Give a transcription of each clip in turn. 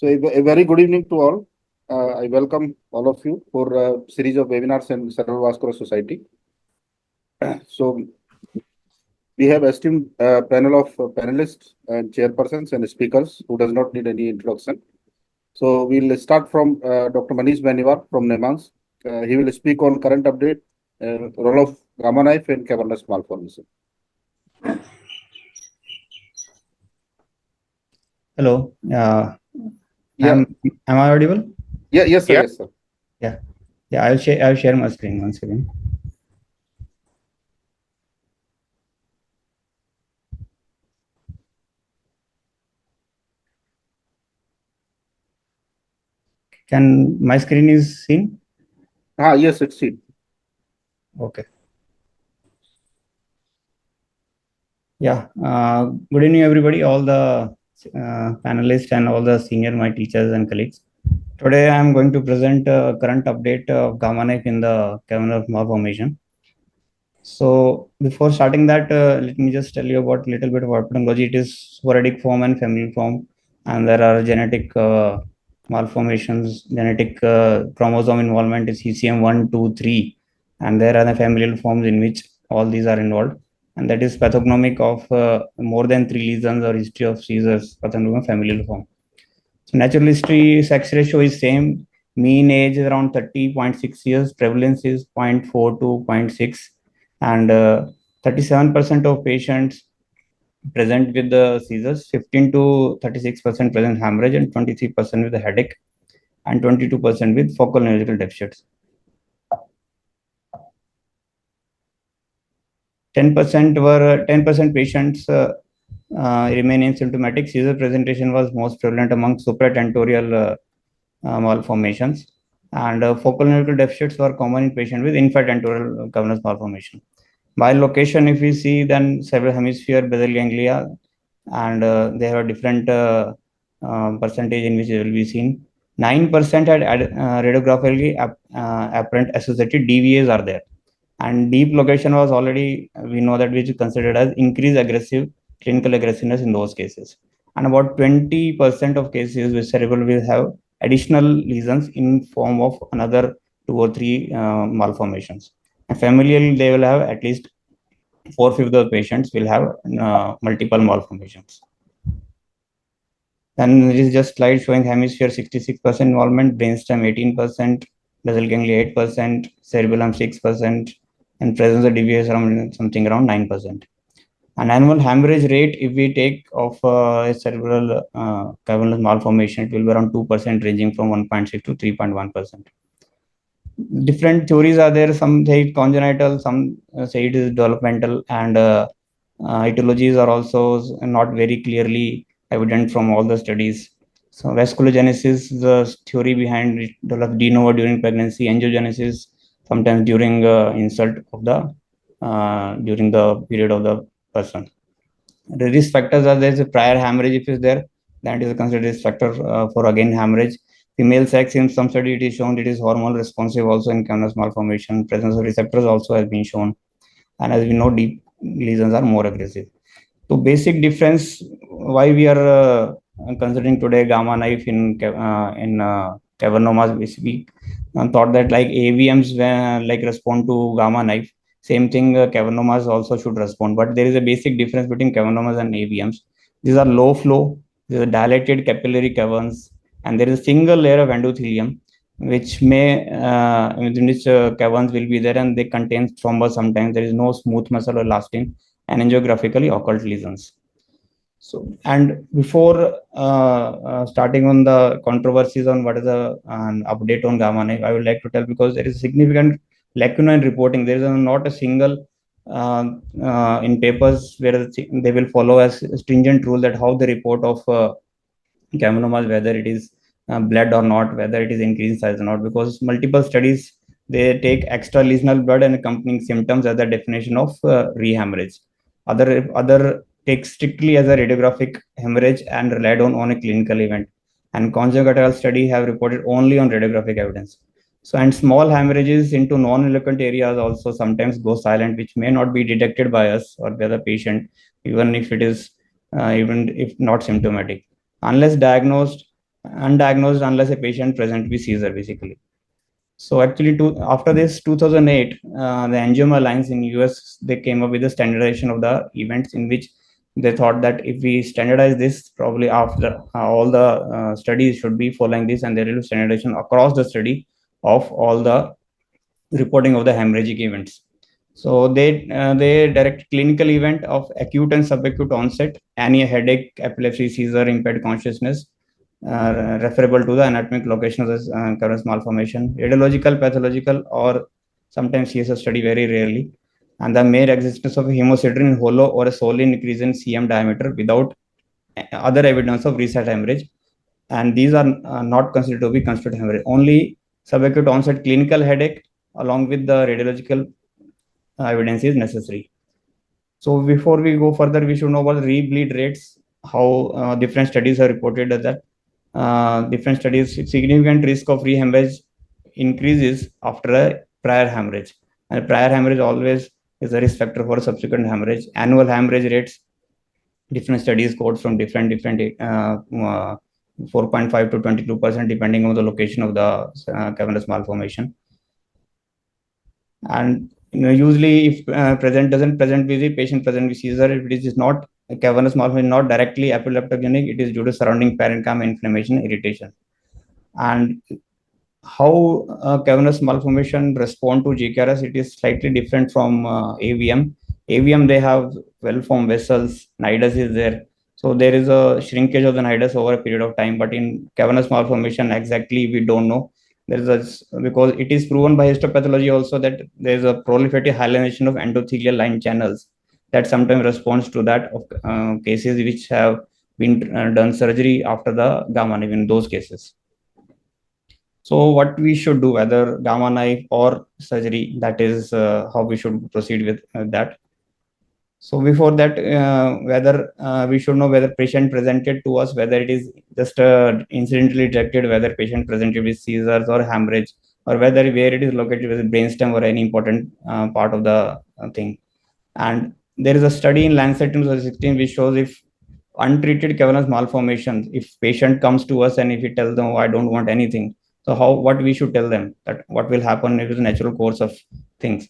So a very good evening to all. I welcome all of you for a series of webinars in Cerebrovascular Society. So we have esteemed panel of panelists and chairpersons and speakers who does not need any introduction. So we'll start from Dr. Manish Beniwal from Nemans. He will speak on current update, role of gamma knife in cavernous malformation. Hello. Yeah. Am I audible? Yeah. Yes, sir. Yeah. Yes, sir. Yeah. I'll share my screen once again. Can my screen is seen? Yes, it's seen. Okay. Yeah. Good evening, everybody. All the panelists and all the senior my teachers and colleagues. Today I am going to present a current update of gamma knife in the cavernous malformation. So before starting that, let me just tell you about a little bit about pathology. It is sporadic form and familial form, and there are genetic malformations, genetic chromosome involvement is CCM 1, 2, 3, and there are the familial forms in which all these are involved, and that is pathognomic of more than 3 lesions or history of seizures, pathognomic familial form. So natural history sex ratio is same. Mean age is around 30.6 years. Prevalence is 0.4 to 0.6, and 37% of patients present with the seizures, 15 to 36% present hemorrhage, and 23% with a headache, and 22% with focal neurological deficits. 10% patients remain asymptomatic. Seizure presentation was most prevalent among supratentorial malformations, and focal neurological deficits were common in patients with infratentorial cavernous malformation. By location, if we see, then cerebral hemisphere, basal ganglia, and they have a different percentage in which it will be seen. 9% had radiographically apparent associated DVAs are there, and deep location was already, we know that, which is considered as increased aggressive clinical aggressiveness in those cases. And about 20% of cases with cerebral will have additional lesions in form of another 2 or 3 malformations. And familial, they will have at least 4/5 of the patients will have multiple malformations. Then it is just slide showing hemisphere 66% involvement, brainstem 18%, basal ganglia 8%, cerebellum 6%, and presence of DVS around something around 9%. An annual hemorrhage rate, if we take of a cerebral cavernous malformation, it will be around 2%, ranging from 1.6 to 3.1%. Different theories are there. Some say it congenital, some say it is developmental, and etiologies are also not very clearly evident from all the studies. So vasculogenesis, the theory behind it developed de novo during pregnancy, angiogenesis sometimes during insult of the during the period of the person. The risk factors are there's a prior hemorrhage if is there, that is considered risk factor for again hemorrhage. Female sex, in some study it is shown it is hormonal responsive also in cavernous malformation. Presence of receptors also has been shown, and as we know, deep lesions are more aggressive. So basic difference why we are considering today gamma knife in cavernomas, we thought that like AVMs like respond to gamma knife, same thing cavernomas also should respond, but there is a basic difference between cavernomas and AVMs. These are low flow, these are dilated capillary caverns, and there is a single layer of endothelium which may within which caverns will be there, and they contain thrombus. Sometimes there is no smooth muscle or elastin and angiographically occult lesions. So, and before starting on the controversies on what is an update on gamma knife, I would like to tell, because there is significant lacuna in reporting. There is not a single in papers where they will follow as a stringent rule that how the report of cavernous, whether it is blood or not, whether it is increased size or not, because multiple studies they take extra lesional blood and accompanying symptoms as the definition of rehemorrhage. Other take strictly as a radiographic hemorrhage and relied on a clinical event. And congenital study have reported only on radiographic evidence. So, and small hemorrhages into non-eloquent areas also sometimes go silent, which may not be detected by us or by the patient, even if it is even if not symptomatic. Unless diagnosed, undiagnosed unless a patient present with seizure, basically. So actually, after this 2008, the Angioma Alliance in US, they came up with a standardization of the events, in which they thought that if we standardize this, probably after all the studies should be following this, and there will be standardization across the study of all the reporting of the hemorrhagic events. So they direct clinical event of acute and subacute onset, any headache, epilepsy, seizure, impaired consciousness, referable to the anatomic location of the cavernous malformation, radiological, pathological, or sometimes CSF study, very rarely, and the mere existence of a hemosiderin hollow or a solely increase in CM diameter without other evidence of recent hemorrhage, and these are not considered to be constituted hemorrhage. Only subacute onset clinical headache along with the radiological evidence is necessary. So before we go further, we should know about rebleed rates, how different studies have reported that different studies, significant risk of rehemorrhage increases after a prior hemorrhage. And prior hemorrhage always is a risk factor for subsequent hemorrhage. Annual hemorrhage rates, different studies quote from different 4.5 to 22%, depending on the location of the cavernous malformation. And usually, if doesn't present with the patient present with seizure, if it is not cavernous malformation, not directly epileptogenic, it is due to surrounding parenchyma inflammation, irritation. And how cavernous malformation respond to GKRS, it is slightly different from AVM. AVM, they have well-formed vessels, nidus is there. So there is a shrinkage of the nidus over a period of time, but in cavernous malformation, exactly we don't know. There is a, because it is proven by histopathology also that there is a proliferative hyalinization of endothelial line channels that sometimes responds to that of cases which have been done surgery after the gamma knife in those cases. So what we should do, whether gamma knife or surgery, that is how we should proceed with that. So before that, whether we should know whether patient presented to us, whether it is just incidentally detected, whether patient presented with seizures or hemorrhage, or whether where it is located with brainstem or any important part of the thing. And there is a study in Lancet in 2016 which shows if untreated cavernous malformations, if patient comes to us and if he tells them, oh, I don't want anything, so what we should tell them, that what will happen if it's a natural course of things.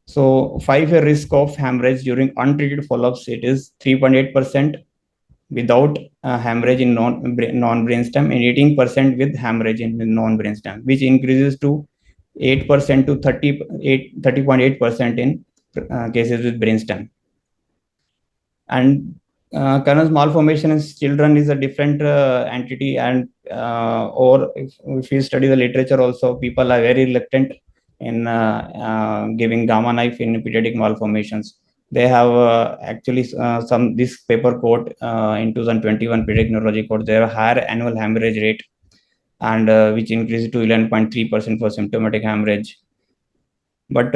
So 5-year risk of hemorrhage during untreated follow-ups, it is 3.8% without hemorrhage in non-brainstem, and 18% with hemorrhage in non-brainstem, which increases to 8% to 30.8% in cases with brainstem. And cavernous malformation in children is a different entity, and or if you study the literature also, people are very reluctant in giving gamma knife in pediatric malformations. They have actually this paper quote in 2021 pediatric neurology quote, they have a higher annual hemorrhage rate, and which increases to 11.3% for symptomatic hemorrhage. But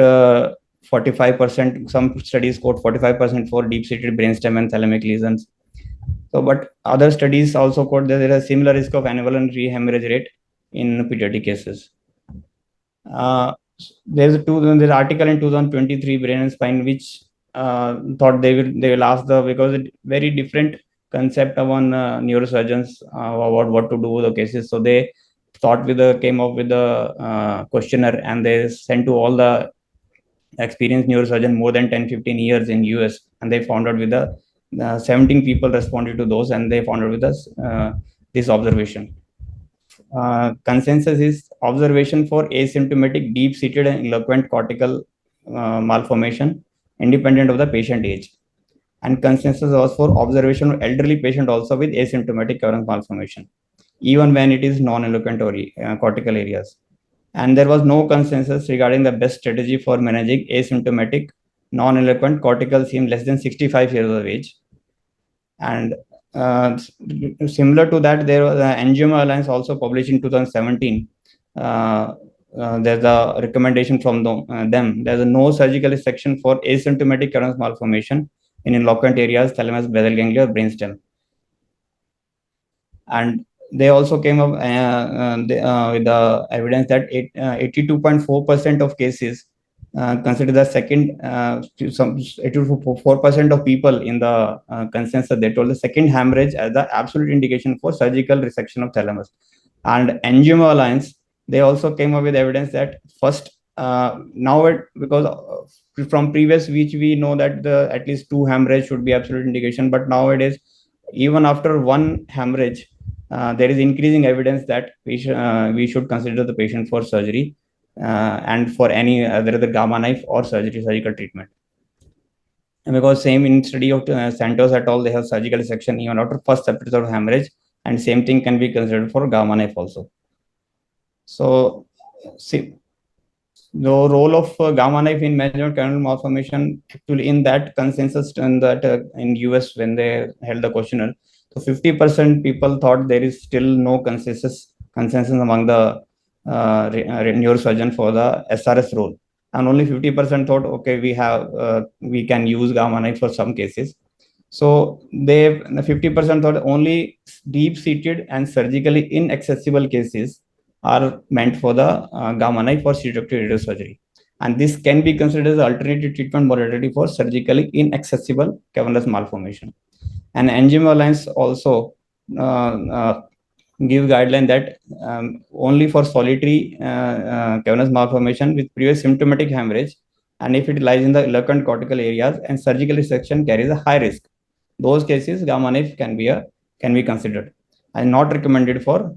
45%, some studies quote 45% for deep-seated brainstem and thalamic lesions. So, but other studies also quote that there is a similar risk of annual and rehemorrhage rate in pediatric cases. There's an article in 2023 Brain and Spine which thought they will ask because it very different concept among neurosurgeons about what to do with the cases. So they came up with the questionnaire, and they sent to all the experienced neurosurgeon more than 10-15 years in US, and they found out with the 17 people responded to those, and they found out with us this observation. Consensus is observation for asymptomatic deep-seated and eloquent cortical malformation independent of the patient age, and consensus was for observation of elderly patient also with asymptomatic cavernous malformation, even when it is non-eloquent or cortical areas. And there was no consensus regarding the best strategy for managing asymptomatic non-eloquent cortical seam less than 65 years of age. And similar to that, there was the Angioma Alliance also published in 2017. There's a recommendation from them. There's a no surgical section for asymptomatic cavernous malformation in eloquent areas, thalamus, basal ganglia, or brainstem. And they also came up with the evidence that 82.4% of cases consider the second, 4% of people in the consensus, they told the second hemorrhage as the absolute indication for surgical resection of thalamus. And Angioma Alliance, they also came up with evidence that first, because from previous which we know that at least 2 hemorrhage should be absolute indication, but nowadays, even after 1 hemorrhage, there is increasing evidence that we should consider the patient for surgery and for any other gamma knife or surgical treatment. And because same in study of Santos et al, they have surgical section even after first episode of hemorrhage, and same thing can be considered for gamma knife also. So, see, the role of gamma knife in management canal malformation, actually in that consensus and that in US when they held the questionnaire, so 50% people thought there is still no consensus among the neurosurgeon for the SRS role, and only 50% thought okay we can use gamma knife for some cases. So they 50% thought only deep-seated and surgically inaccessible cases are meant for the gamma knife for Tpoic Radiosurgery, and this can be considered as alternative treatment modality for surgically inaccessible cavernous malformation. And Angioma Alliance also give guideline that only for solitary cavernous malformation with previous symptomatic hemorrhage, and if it lies in the eloquent cortical areas and surgical resection carries a high risk, those cases gamma knife can be considered and not recommended for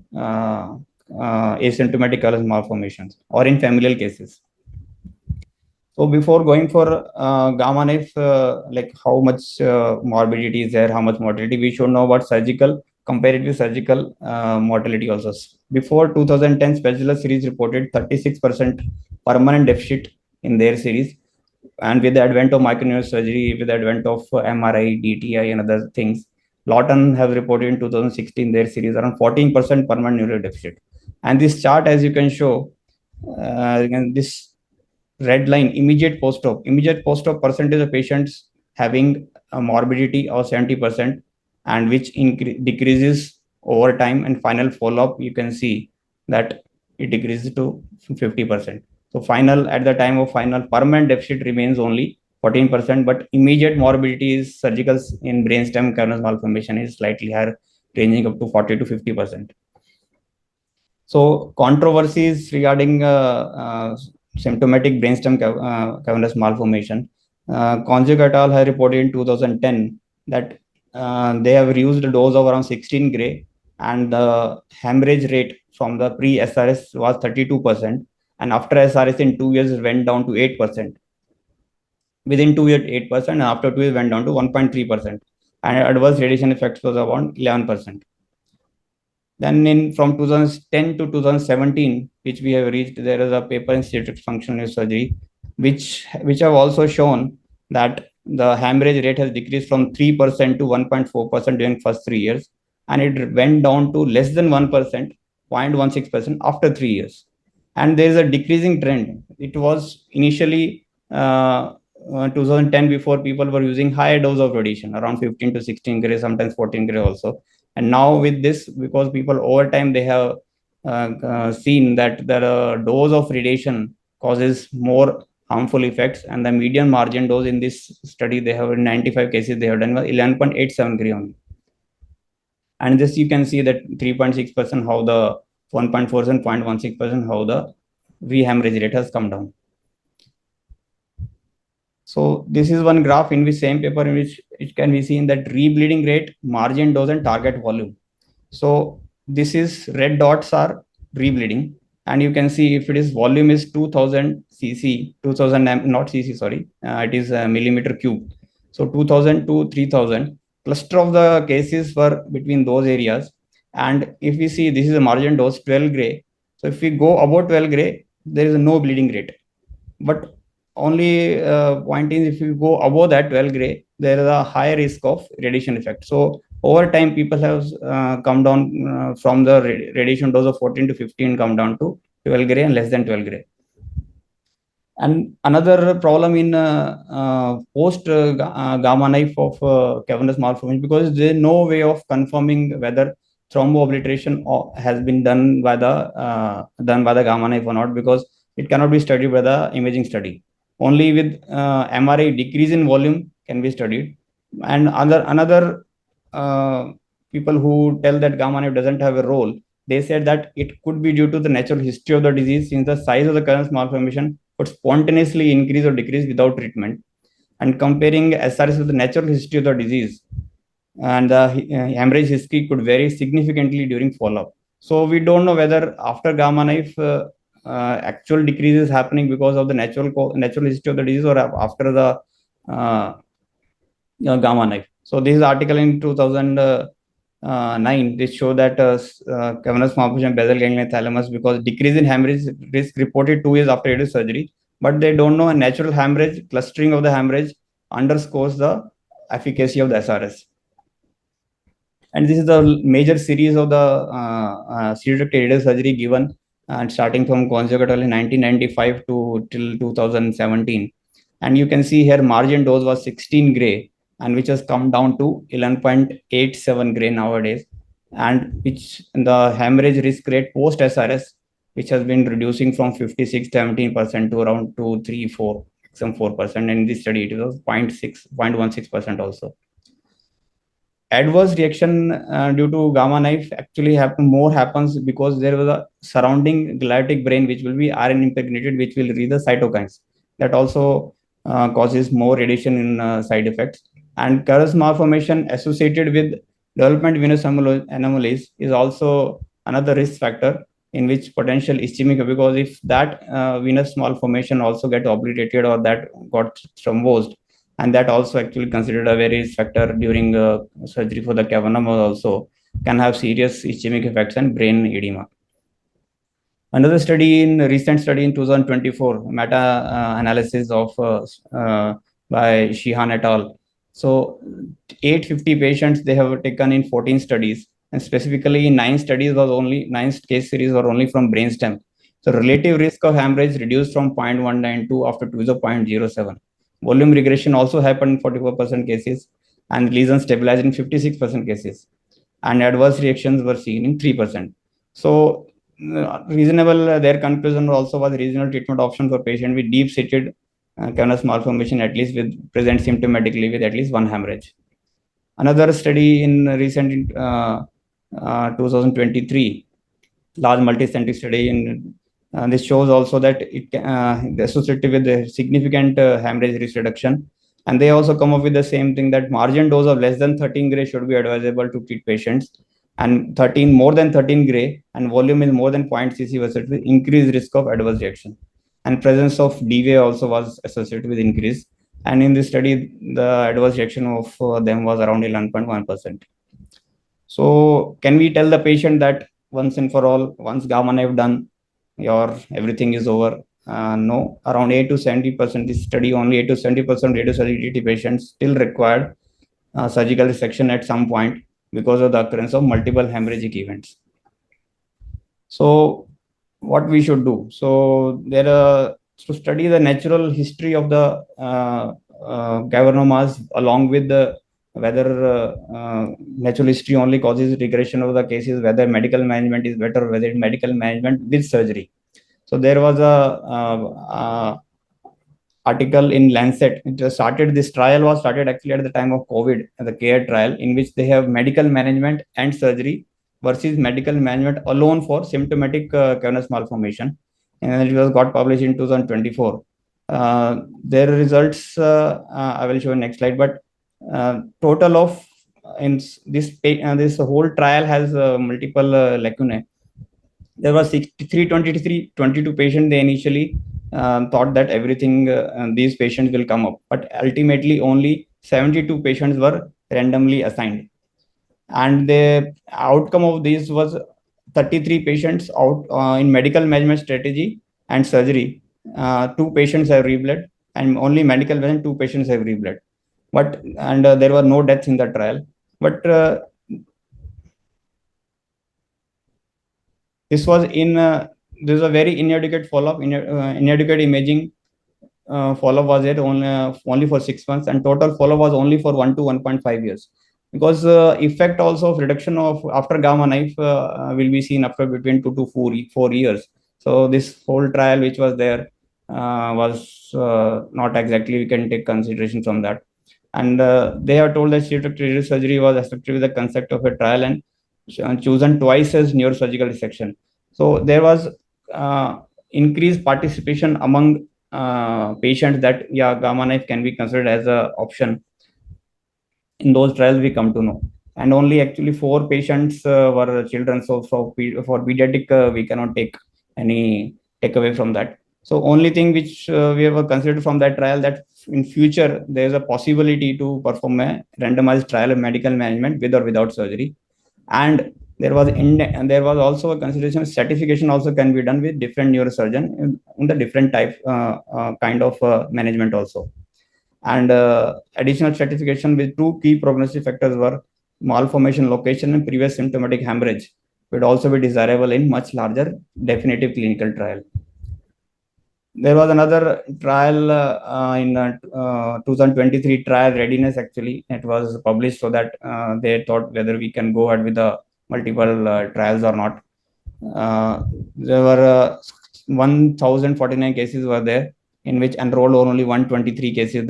asymptomatic cavernous malformations or in familial cases. So before going for gamma knife, like how much morbidity is there, how much mortality, we should know about surgical, comparative surgical mortality also. Before 2010, Specialist series reported 36% permanent deficit in their series. And with the advent of microneurosurgery, with the advent of MRI, DTI, and other things, Lawton have reported in 2016 their series around 14% permanent neural deficit. And this chart, as you can show, this red line, immediate post-op percentage of patients having a morbidity of 70%, and which decreases over time, and final follow-up, you can see that it decreases to 50%. So final, at the time of final, permanent deficit remains only 14%, but immediate morbidity is surgical in brainstem cavernous malformation is slightly higher, ranging up to 40 to 50%. So controversies regarding symptomatic brainstem cavernous malformation. Konjik et al. Have reported in 2010 that they have reduced a dose of around 16 gray, and the hemorrhage rate from the pre-SRS was 32%, and after SRS in 2 years it went down to 8%. Within 2 years, 8%, and after 2 years went down to 1.3%, and adverse radiation effects was around 11%. Then from 2010 to 2017, which we have reached, there is a paper in Pediatric Functional Surgery, which have also shown that the hemorrhage rate has decreased from 3% to 1.4% during first 3 years, and it went down to less than 1%, 0.16% after 3 years. And there is a decreasing trend. It was initially 2010, before people were using higher dose of radiation, around 15 to 16 gray, sometimes 14 gray also. And now with this, because people over time, they have seen that the dose of radiation causes more harmful effects, and the median margin dose in this study, they have in 95 cases, they have done 11.87 gray only. And this you can see that 3.6%, how the 1.4% 0.16%, how the hemorrhage rate has come down. So this is one graph in which same paper in which it can be seen that rebleeding rate, margin dose, and target volume. So this is red dots are rebleeding, and you can see if it is volume is 2000 cc, 2000 not cc, sorry, it is a millimeter cube. So 2000 to 3000, cluster of the cases were between those areas. And if we see, this is a margin dose 12 gray. So if we go above 12 gray, there is no bleeding rate. But only point is, if you go above that 12 gray, there is a high risk of radiation effect. So over time, people have come down from the radiation dose of 14 to 15, come down to 12 gray and less than 12 gray. And another problem in post gamma knife of cavernous malformation, because there is no way of confirming whether thromboablation has been done by the gamma knife or not, because it cannot be studied by the imaging study. only with MRI decrease in volume can be studied. And another people who tell that gamma knife doesn't have a role, they said that it could be due to the natural history of the disease, since the size of the Cavernous malformation could spontaneously increase or decrease without treatment. And comparing SRS with the natural history of the disease, and the hemorrhage history could vary significantly during follow-up. So we don't know whether after gamma knife actual decrease is happening because of the natural history of the disease, or after the gamma knife. So this article in 2009, this show that cavernous malformation basal ganglion thalamus, because decrease in hemorrhage risk reported 2 years after radial surgery, but they don't know a natural hemorrhage, clustering of the hemorrhage underscores the efficacy of the SRS. And this is the major series of the cerebral radial surgery given, and starting from consecutively 1995 to till 2017. And you can see here margin dose was 16 gray, and which has come down to 11.87 gray nowadays, and which the hemorrhage risk rate post SRS, which has been reducing from 56-17% to around 2-3-4, some 4%. In this study, it was 0.16% also. Adverse reaction due to gamma knife actually happens because there was a surrounding gliatic brain which will be RN impregnated, which will release the cytokines. That also causes more radiation in side effects. And Cavernous malformation associated with development venous anomalies is also another risk factor in which potential ischemic, because if that venous malformation also get obliterated or that got thrombosed, and that also actually considered a very risk factor during surgery for the cavernous, also can have serious ischemic effects and brain edema. Another recent study in 2024, meta-analysis of by Sheehan et al. So 850 patients they have taken in 14 studies, and specifically in 9 case series were only from brainstem. So relative risk of hemorrhage reduced from 0.192 after 2 is 0.07. Volume regression also happened in 44% cases, and lesions stabilized in 56% cases, and adverse reactions were seen in 3%. So their conclusion also was reasonable treatment option for patient with deep-seated cavernous malformation, at least with present symptomatically with at least one hemorrhage. Another study in recent 2023, large multi-centric study in this shows also that it associated with a significant hemorrhage risk reduction. And they also come up with the same thing, that margin dose of less than 13 gray should be advisable to treat patients, and more than 13 gray and volume is more than 0.6 cc versus increased risk of adverse reaction. And presence of DVA also was associated with increase. And in this study, the adverse reaction of them was around 11.1%. So can we tell the patient that once and for all, once gamma knife done, everything is over? No, around 8 to 70%. This study only 8 to 70% radiosurgery patients still required surgical resection at some point because of the occurrence of multiple hemorrhagic events. So what we should do? So to study the natural history of the cavernomas, along with the whether natural history only causes regression of the cases, whether medical management is better, whether it's medical management with surgery. So there was a article in Lancet. This trial was started actually at the time of COVID, the CARE trial, in which they have medical management and surgery versus medical management alone for symptomatic cavernous malformation. And it was got published in 2024. Their results, I will show you next slide, but total of in this whole trial has multiple lacunae. There was 22 patients. They initially thought that everything these patients will come up, but ultimately only 72 patients were randomly assigned, and the outcome of this was 33 patients out in medical management strategy and surgery. 2 patients have rebled, and only medical management 2 patients have rebled. And there were no deaths in the trial. But this was this is a very inadequate follow-up, inadequate imaging follow-up was there only for 6 months, and total follow-up was only for 1 to 1.5 years. Because effect also of reduction of after gamma knife will be seen after between 2 to 4 years. So this whole trial which was there was not exactly we can take consideration from that. And they have told that cerebral radiosurgery was expected with the concept of a trial and chosen twice as neurosurgical resection. So there was increased participation among patients that gamma knife can be considered as an option. In those trials we come to know, and only actually 4 patients were children. So for pediatric we cannot take any takeaway from that. So only thing which we have considered from that trial, that in future there is a possibility to perform a randomized trial of medical management with or without surgery. And there was also a consideration certification also can be done with different neurosurgeon in the different type kind of management also. And additional certification with 2 key prognostic factors were malformation location and previous symptomatic hemorrhage would also be desirable in much larger definitive clinical trial. There was another trial in 2023 trial readiness. Actually, it was published so that they thought whether we can go ahead with the multiple trials or not. There were 1,049 cases were there, in which enrolled only 123 cases.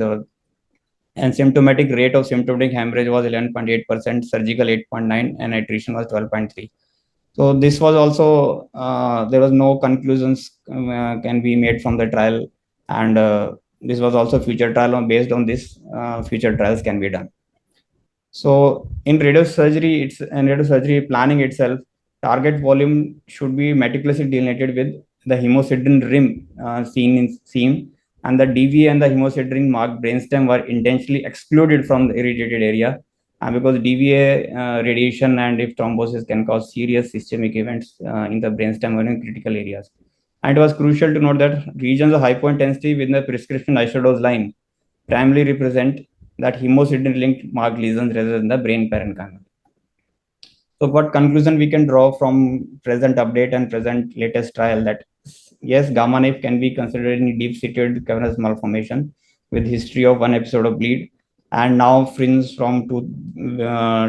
And symptomatic rate of symptomatic hemorrhage was 11.8%, surgical 8.9%, and attrition was 12.3%. So this was also, there was no conclusions can be made from the trial. And this was also future trial based on this, future trials can be done. So in radiosurgery planning itself, target volume should be meticulously delineated with the hemosiderin rim seen, and the DVA and the hemosiderin marked brainstem were intentionally excluded from the irradiated area, because DVA radiation and if thrombosis can cause serious systemic events in the brainstem or in critical areas. And it was crucial to note that regions of hypointensity within the prescription isodose line primarily represent that hemosiderin linked marked lesions rather than the brain parenchyma. So what conclusion we can draw from present update and present latest trial, that yes, gamma knife can be considered in deep-seated cavernous malformation with history of 1 episode of bleed, and now fringe from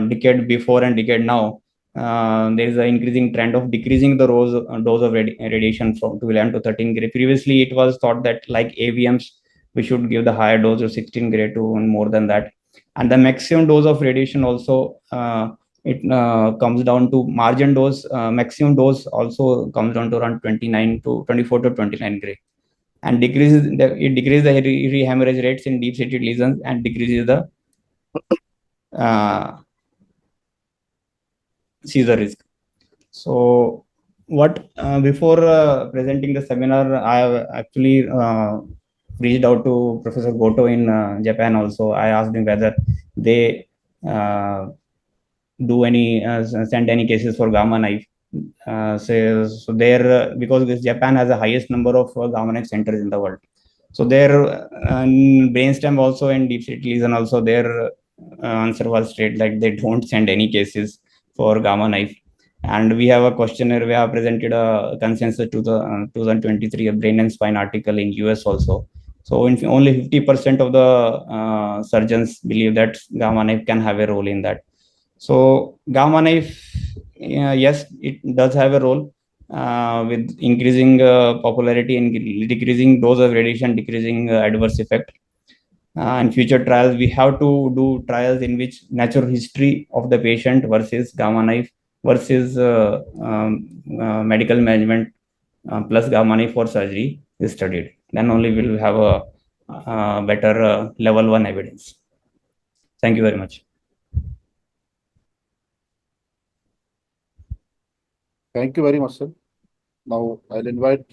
decade before and decade now. There is an increasing trend of decreasing the dose of radiation from 11 to 13 gray. Previously, it was thought that like AVMs, we should give the higher dose of 16 gray to more than that. And the maximum dose of radiation also, it comes down to margin dose, maximum dose also comes down to around 24 to 29 gray, and decreases the hemorrhage rates in deep-seated lesions and decreases the seizure risk. So what before presenting the seminar, I have actually reached out to Professor Goto in Japan also. I asked him whether they send any cases for gamma knife. So there, because Japan has the highest number of gamma knife centers in the world. So their brainstem also and deep-seated lesion also, their answer was straight, like they don't send any cases for gamma knife. And we have a questionnaire. We have presented a consensus to the 2023 brain and spine article in US also. So only 50% of the surgeons believe that gamma knife can have a role in that. So gamma knife, yes, it does have a role with increasing popularity and decreasing dose of radiation, decreasing adverse effect. In future trials, we have to do trials in which natural history of the patient versus gamma knife versus medical management plus gamma knife for surgery is studied. Then only we will have a better level 1 evidence. Thank you very much. Thank you very much, sir. Now I'll invite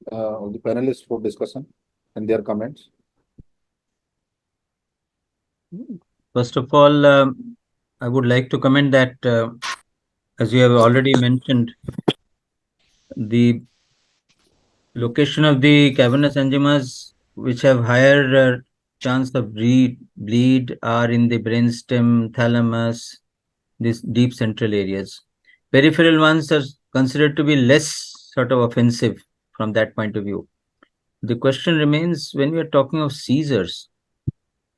the panelists for discussion and their comments. First of all, I would like to comment that, as you have already mentioned, the location of the cavernous angiomas which have higher chance of bleed are in the brainstem, thalamus, these deep central areas. Peripheral ones are considered to be less sort of offensive from that point of view. The question remains, when we are talking of seizures,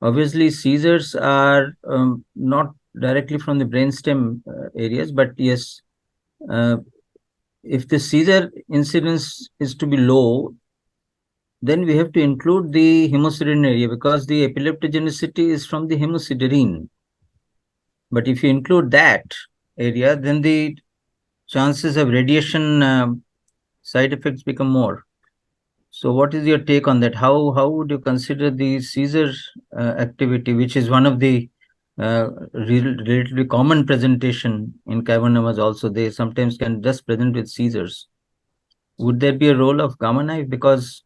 obviously seizures are not directly from the brainstem areas, but yes, if the seizure incidence is to be low, then we have to include the hemosiderin area because the epileptogenicity is from the hemosiderin. But if you include that area, then the chances of radiation side effects become more. So, what is your take on that? How would you consider the seizure activity, which is one of the relatively common presentation in cavernomas? Also, they sometimes can just present with seizures. Would there be a role of gamma knife because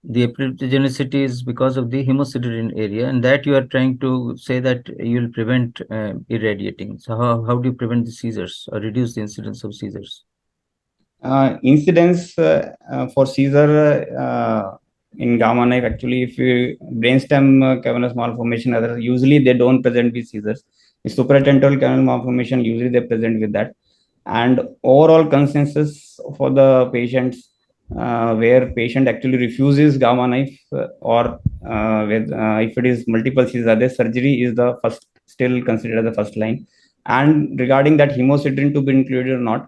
the epileptogenicity is because of the hemosiderin area, and that you are trying to say that you will prevent irradiating? So, how do you prevent the seizures or reduce the incidence of seizures? Incidence for seizure in gamma knife, actually, if you brainstem cavernous malformation, usually they don't present with seizures. In supratentorial cavernous malformation, usually they present with that. And overall consensus for the patients where patient actually refuses gamma knife if it is multiple seizures, the surgery is the first, still considered the first line. And regarding that hemosiderin to be included or not,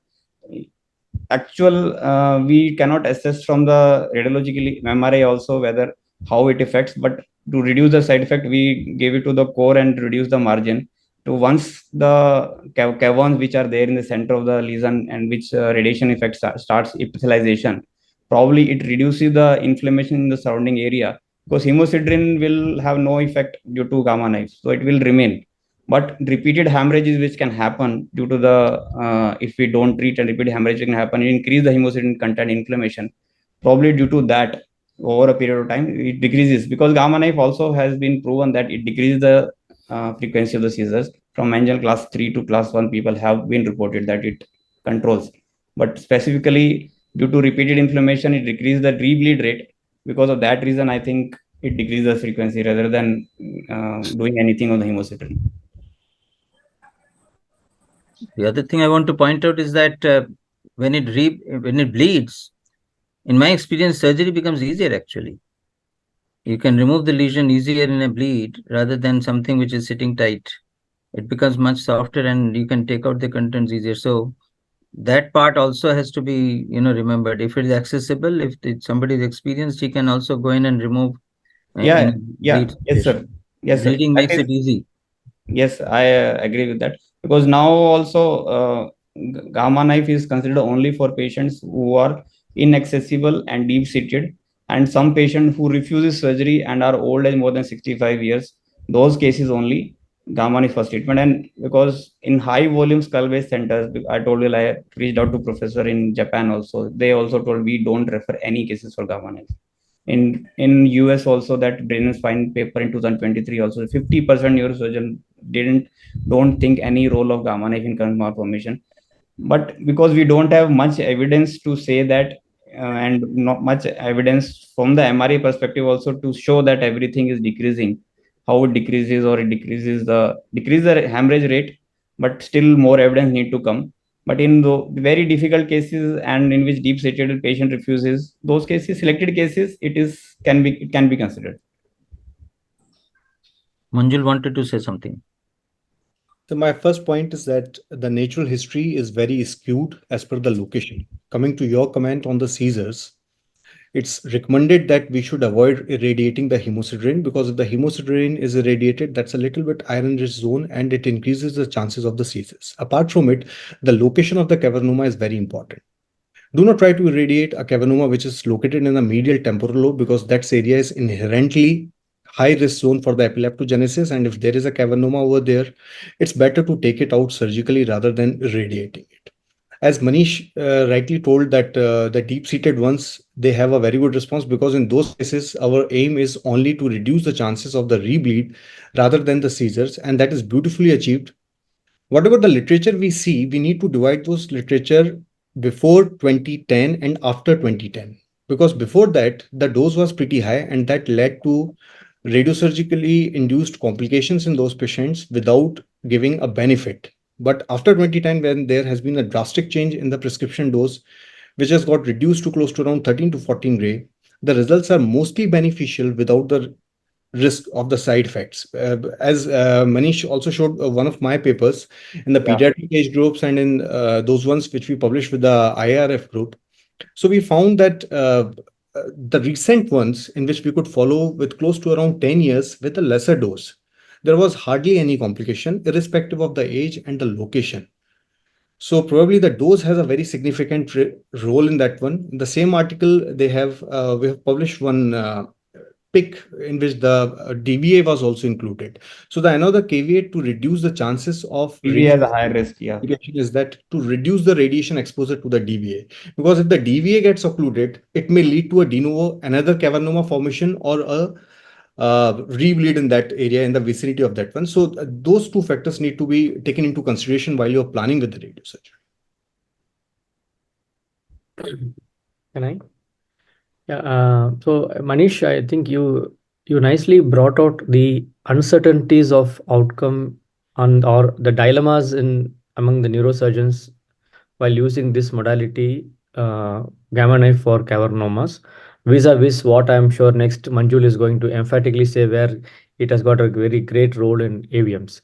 we cannot assess from the radiological MRI also whether how it affects, but to reduce the side effect, we gave it to the core and reduce the margin. To once the caverns which are there in the center of the lesion and which radiation effect starts epithelialization, probably it reduces the inflammation in the surrounding area, because hemosiderin will have no effect due to gamma knife, so it will remain. But repeated hemorrhages which can happen due to the if we don't treat, and repeated hemorrhage can happen, increase the hemosiderin content inflammation. Probably due to that, over a period of time it decreases, because gamma knife also has been proven that it decreases the frequency of the seizures. From Manjul class 3 to class 1, people have been reported that it controls, but specifically due to repeated inflammation it decreases the rebleed rate. Because of that reason, I think it decreases the frequency rather than doing anything on the hemosiderin. The other thing I want to point out is that when it bleeds, in my experience, surgery becomes easier actually. You can remove the lesion easier in a bleed rather than something which is sitting tight. It becomes much softer and you can take out the contents easier. So that part also has to be, remembered. If it is accessible, if somebody is experienced, he can also go in and remove in a bleed Yes, sir. situation. Yes, sir. Bleeding makes it easy. Yes, I agree with that, because now also gamma knife is considered only for patients who are inaccessible and deep seated, and some patient who refuses surgery and are old and more than 65 years. Those cases only gamma knife first treatment. And because in high volume skull base centers, I told you I reached out to professor in Japan also. They also told we don't refer any cases for gamma knife. In US also, that brain and spine paper in 2023 also 50% neurosurgeon don't think any role of gamma knife in current malformation. But because we don't have much evidence to say that, and not much evidence from the MRI perspective also to show that everything is decreasing, how it decreases, or it decrease the hemorrhage rate, but still more evidence need to come. But in the very difficult cases and in which deep seated patient refuses, those cases, selected cases, it can be considered. Manjul wanted to say something. So my first point is that the natural history is very skewed as per the location. Coming to your comment on the seizures, it's recommended that we should avoid irradiating the hemosiderin, because if the hemosiderin is irradiated, that's a little bit iron-rich zone and it increases the chances of the seizures. Apart from it, the location of the cavernoma is very important. Do not try to irradiate a cavernoma which is located in the medial temporal lobe, because that area is inherently high risk zone for the epileptogenesis, and if there is a cavernoma over there, it's better to take it out surgically rather than irradiating it. As Manish rightly told, that the deep-seated ones, they have a very good response, because in those cases, our aim is only to reduce the chances of the rebleed rather than the seizures, and that is beautifully achieved. Whatever the literature we see, we need to divide those literature before 2010 and after 2010. Because before that, the dose was pretty high, and that led to radiosurgically induced complications in those patients without giving a benefit. But after 2010, when there has been a drastic change in the prescription dose, which has got reduced to close to around 13 to 14 gray, the results are mostly beneficial without the risk of the side effects. As Manish also showed one of my papers in the pediatric age groups and in those ones which we published with the IRF group. So we found that the recent ones in which we could follow with close to around 10 years with a lesser dose, there was hardly any complication, irrespective of the age and the location. So probably the dose has a very significant role in that one. In the same article, we have published one pick in which the DBA was also included. So the another caveat to reduce the chances of DBA has a higher risk, yeah. is that to reduce the radiation exposure to the DBA, because if the DBA gets occluded, it may lead to a de novo, another cavernoma formation, or a rebleed in that area, in the vicinity of that one. So those two factors need to be taken into consideration while you're planning with the radiosurgery. Can I? Yeah. So Manish, I think you nicely brought out the uncertainties of outcome or the dilemmas among the neurosurgeons while using this modality, gamma knife for cavernomas, vis-a-vis what I'm sure next Manjul is going to emphatically say, where it has got a very great role in AVMs.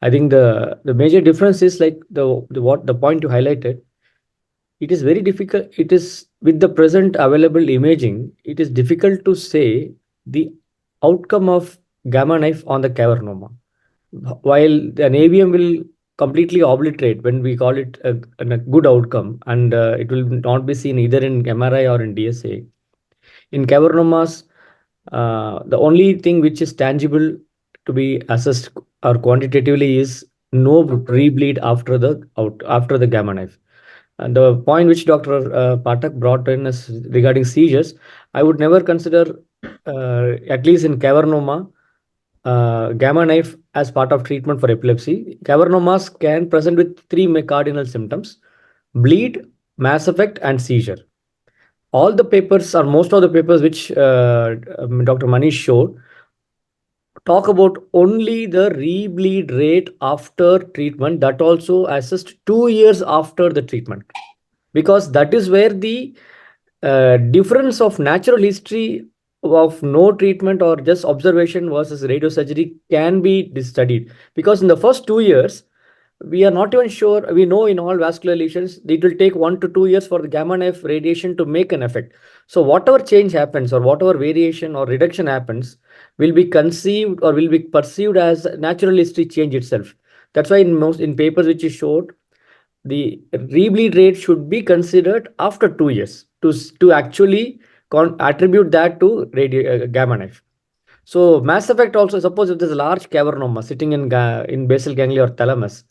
I think the major difference is like the point you highlighted. It is very difficult. It is with the present available imaging, it is difficult to say the outcome of gamma knife on the cavernoma. While an AVM will completely obliterate when we call it a good outcome, and it will not be seen either in MRI or in DSA. In cavernomas, the only thing which is tangible to be assessed or quantitatively is no rebleed after the gamma knife. And the point which Dr. Pathak brought in is regarding seizures, I would never consider, at least in cavernoma, gamma knife as part of treatment for epilepsy. Cavernomas can present with three cardinal symptoms: bleed, mass effect, and seizure. All the papers, or most of the papers which Dr. Manish showed, talk about only the rebleed rate after treatment, that also assessed 2 years after the treatment, because that is where the difference of natural history of no treatment or just observation versus radiosurgery can be studied. Because in the first 2 years, we are not even sure. We know in all vascular lesions, it will take 1 to 2 years for the gamma knife radiation to make an effect. So whatever change happens or whatever variation or reduction happens will be conceived or will be perceived as natural history change itself. That's why in papers which you showed, the rebleed rate should be considered after 2 years to actually attribute that to gamma knife. So mass effect also, suppose if there's a large cavernoma sitting in basal ganglia or thalamus,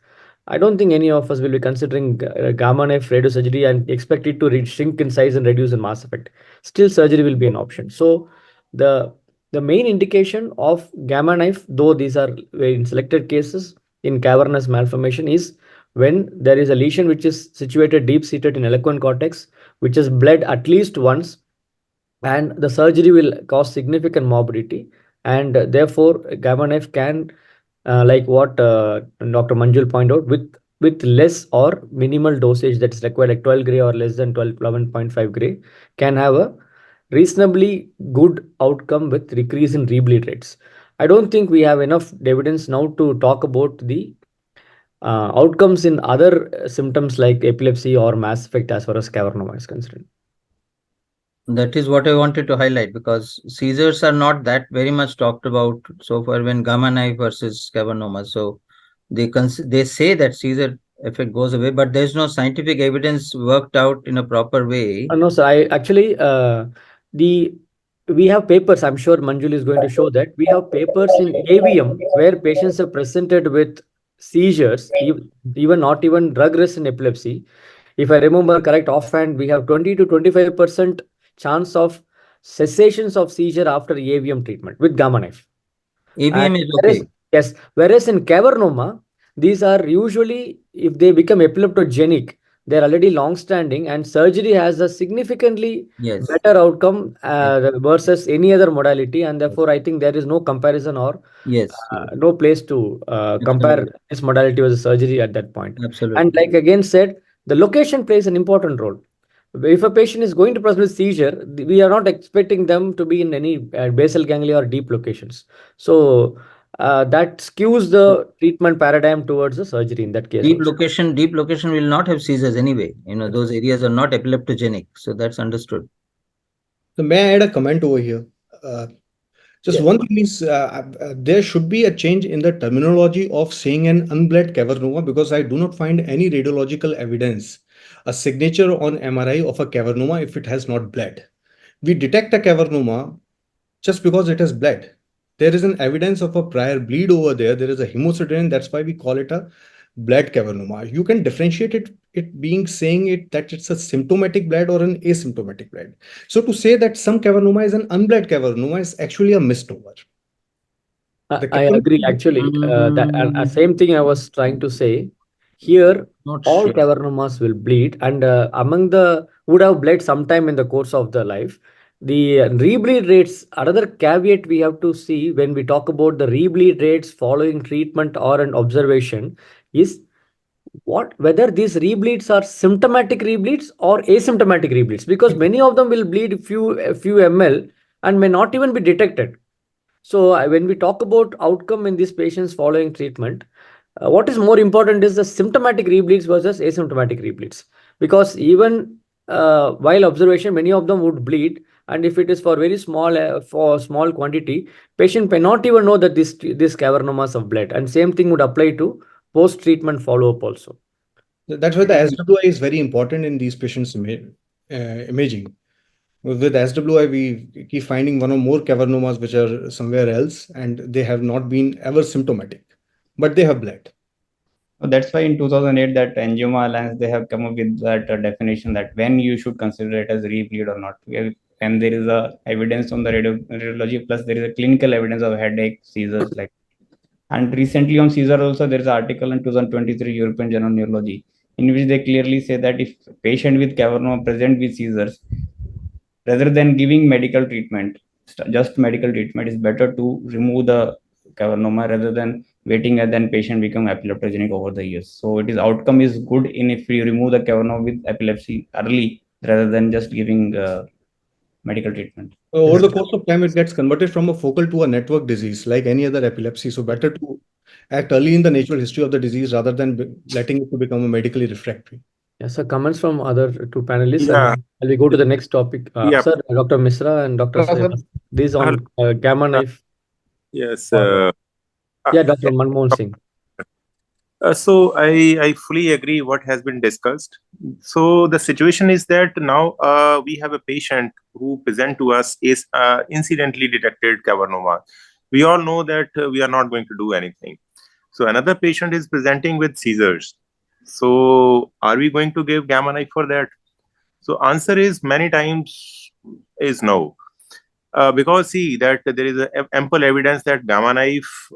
I don't think any of us will be considering gamma knife radiosurgery and expect it to shrink in size and reduce in mass effect. Still, surgery will be an option. So the main indication of gamma knife, though these are in selected cases in cavernous malformation, is when there is a lesion which is situated deep-seated in eloquent cortex, which has bled at least once, and the surgery will cause significant morbidity, and therefore gamma knife can, like what Dr. Manjul pointed out, with less or minimal dosage that is required, like 12 gray or less than 11.5 gray, can have a reasonably good outcome with decrease in rebleed rates. I don't think we have enough evidence now to talk about the outcomes in other symptoms like epilepsy or mass effect as far as cavernoma is concerned. That is what I wanted to highlight, because seizures are not that very much talked about so far when gamma knife versus cavernoma. So they say that seizure effect goes away, but there's no scientific evidence worked out in a proper way. No, sir. I actually we have papers. I'm sure Manjul is going to show that we have papers in AVM where patients are presented with seizures, even not even drug-resistant epilepsy. If I remember correct offhand, we have 20 to 25% chance of cessations of seizure after AVM treatment with gamma knife. AVM is okay. Yes. Whereas in cavernoma, these are usually, if they become epileptogenic, they're already long-standing, and surgery has a significantly better outcome versus any other modality, and therefore I think there is no comparison or no place to compare this modality with the surgery at that point. Absolutely. And like again said, the location plays an important role. If a patient is going to present with seizure, we are not expecting them to be in any basal ganglia or deep locations. So that skews the treatment paradigm towards the surgery in that case. Deep location will not have seizures anyway. Those areas are not epileptogenic. So that's understood. So may I add a comment over here? Just Yeah. one thing is there should be a change in the terminology of saying an unbled cavernoma, because I do not find any radiological evidence, a signature on MRI of a cavernoma if it has not bled. We detect a cavernoma just because it has bled. There is an evidence of a prior bleed over there. There is a hemosiderin. That's why we call it a bled cavernoma. You can differentiate it being saying it that it's a symptomatic bled or an asymptomatic bled. So to say that some cavernoma is an unbled cavernoma is actually a misnomer. I agree. Actually, that same thing I was trying to say. Here, Not all sure. cavernomas will bleed, and among the would have bled sometime in the course of the life. The rebleed rates. Another caveat we have to see when we talk about the rebleed rates following treatment or an observation is what whether these rebleeds are symptomatic rebleeds or asymptomatic rebleeds, because many of them will bleed a few ml and may not even be detected. So when we talk about outcome in these patients following treatment, what is more important is the symptomatic rebleeds versus asymptomatic rebleeds. Because even while observation, many of them would bleed, and if it is for small quantity, patient may not even know that this cavernomas of blood. And same thing would apply to post treatment follow up also. That's why the SWI is very important in these patients' imaging. With SWI, we keep finding one or more cavernomas which are somewhere else, and they have not been ever symptomatic, but they have bled. So that's why in 2008 that Angioma Alliance, they have come up with that definition that when you should consider it as rebleed or not. And there is a evidence on the radiology, plus there is a clinical evidence of headache, seizures, like. And recently on seizure also there is an article in 2023 European Journal of Neurology in which they clearly say that if patient with cavernoma present with seizures, rather than giving medical treatment, just medical treatment, is better to remove the cavernoma rather than waiting and then patient become epileptogenic over the years. So it is outcome is good in if we remove the cavernoma with epilepsy early rather than just giving medical treatment. Over the course of time, it gets converted from a focal to a network disease, like any other epilepsy. So better to act early in the natural history of the disease rather than letting it to become a medically refractory. Yes, sir. Comments from other two panelists, Yeah, and we go to the next topic. yeah, Sir, Dr. Misra and Dr. Sir. Srivastava. This Hello. on gamma knife. Yes. Yeah, Dr. Manmohan Singh. So I fully agree what has been discussed. So the situation is that now we have a patient who present to us is incidentally detected cavernoma. We all know that we are not going to do anything. So another patient is presenting with seizures. So are we going to give gamma knife for that? So answer is many times is no. Because see that there is ample evidence that gamma knife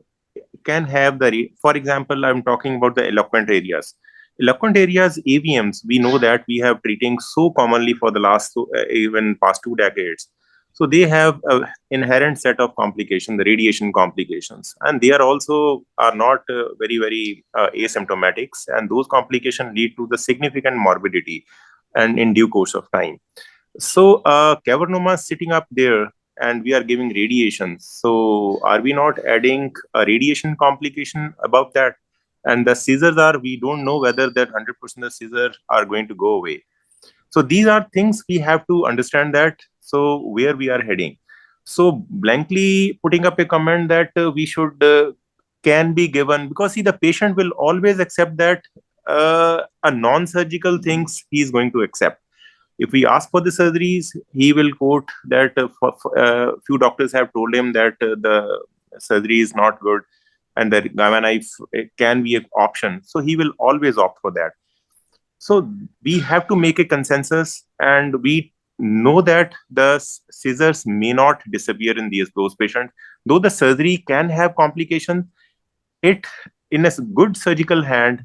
can have for example, I'm talking about the eloquent areas. Eloquent areas, AVMs, we know that we have treating so commonly for the last even past 2 decades. So they have an inherent set of complications, the radiation complications, and they are also are not very asymptomatics, and those complications lead to the significant morbidity and in due course of time. So cavernoma sitting up there and we are giving radiation. So are we not adding a radiation complication above that? And the seizures are, we don't know whether that 100% of seizures are going to go away. So these are things we have to understand that, so where we are heading. So blankly putting up a comment that we should can be given, because see the patient will always accept that a non-surgical things he is going to accept. If we ask for the surgeries, he will quote that few doctors have told him that the surgery is not good and the gamma knife can be an option. So he will always opt for that. So we have to make a consensus, and we know that the scissors may not disappear in those patients. Though the surgery can have complications, it in a good surgical hand,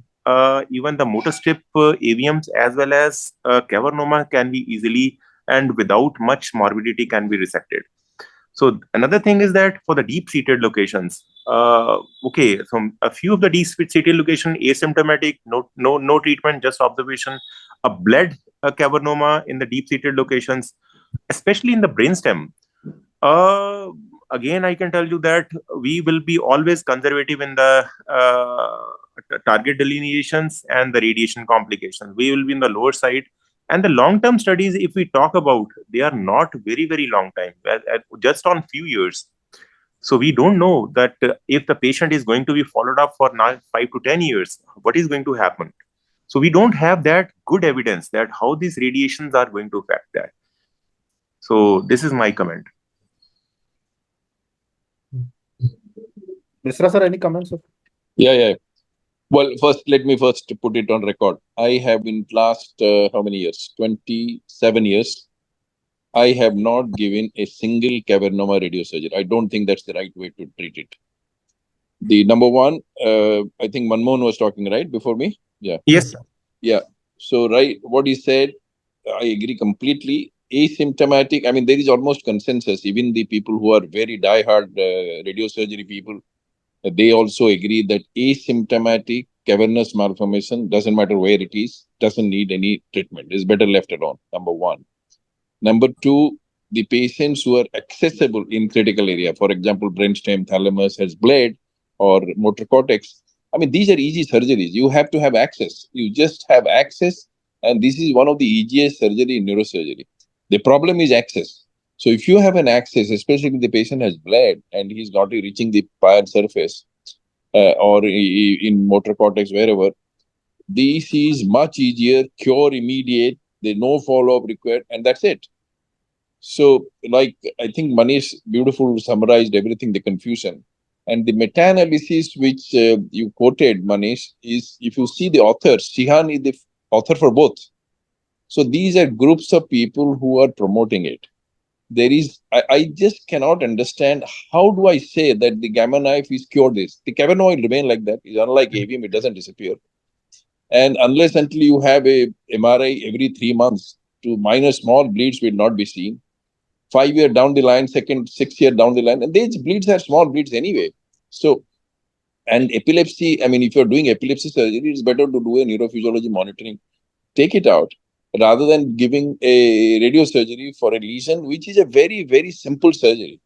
even the motor strip AVMs as well as cavernoma can be easily and without much morbidity can be resected. So another thing is that for the deep-seated locations, okay, so a few of the deep-seated location asymptomatic, no treatment, just observation. A bled cavernoma in the deep-seated locations, especially in the brainstem. Again, I can tell you that we will be always conservative in the target delineations and the radiation complications. We will be in the lower side And the long-term studies, if we talk about, they are not very, very long time, just on few years. So we don't know that if the patient is going to be followed up for now 5 to 10 years, what is going to happen? So we don't have that good evidence that how these radiations are going to affect that. So this is my comment. Misra sir, any comments? Sir? Yeah. Well, let me put it on record. I have been last, how many years? 27 years. I have not given a single cavernoma radiosurgery. I don't think that's the right way to treat it. The number one, I think Manmohan was talking right before me. Yeah. Yes. Yeah. So, right, what he said, I agree completely. Asymptomatic, I mean, there is almost consensus. Even the people who are very diehard radiosurgery people, they also agree that asymptomatic cavernous malformation, doesn't matter where it is, doesn't need any treatment. It's better left alone, number one. Number two, the patients who are accessible in critical area, for example, brainstem, thalamus has bled, or motor cortex. I mean, these are easy surgeries. You have to have access. You just have access, and this is one of the easiest surgery in neurosurgery. The problem is access. So if you have an access, especially if the patient has bled and he's not reaching the pile surface or in motor cortex, wherever, this is much easier, cure immediate, there's no follow-up required, and that's it. So, like, I think Manish beautiful summarized everything, the confusion. And the meta-analysis which you quoted, Manish, is if you see the authors, Shihan is the author for both. So these are groups of people who are promoting it. There is, I just cannot understand how do I say that the gamma knife is cured this. The cavernous will remain like that. It's unlike AVM, it doesn't disappear. And unless until you have a MRI every 3 months, to minor small bleeds will not be seen. 5 years down the line, 6 years down the line, and these bleeds are small bleeds anyway. So, and epilepsy, I mean, if you're doing epilepsy surgery, it's better to do a neurophysiology monitoring. Take it out rather than giving a radiosurgery for a lesion, which is a very, very simple surgery.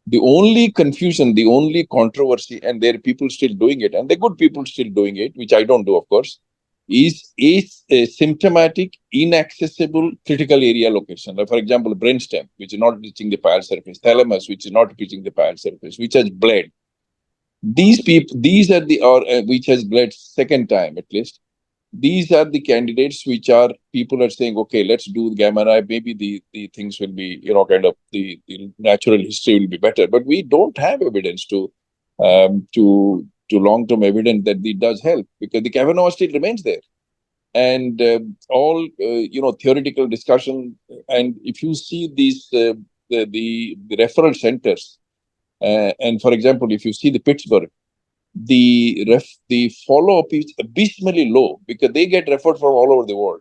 The only confusion, the only controversy, and there are people still doing it, and the good people still doing it, which I don't do, of course, is a symptomatic, inaccessible critical area location. Like, for example, brainstem, which is not reaching the pile surface, thalamus, which is not reaching the pile surface, which has bled. These people, these are the, or which has bled second time at least. These are the candidates which are, people are saying, okay, let's do gamma knife. Maybe the things will be, kind of the natural history will be better. But we don't have evidence to long-term evidence that it does help, because the cavernous still remains there. And all, theoretical discussion. And if you see these, the referral centers, and for example, if you see the Pittsburgh, the follow-up is abysmally low because they get referred from all over the world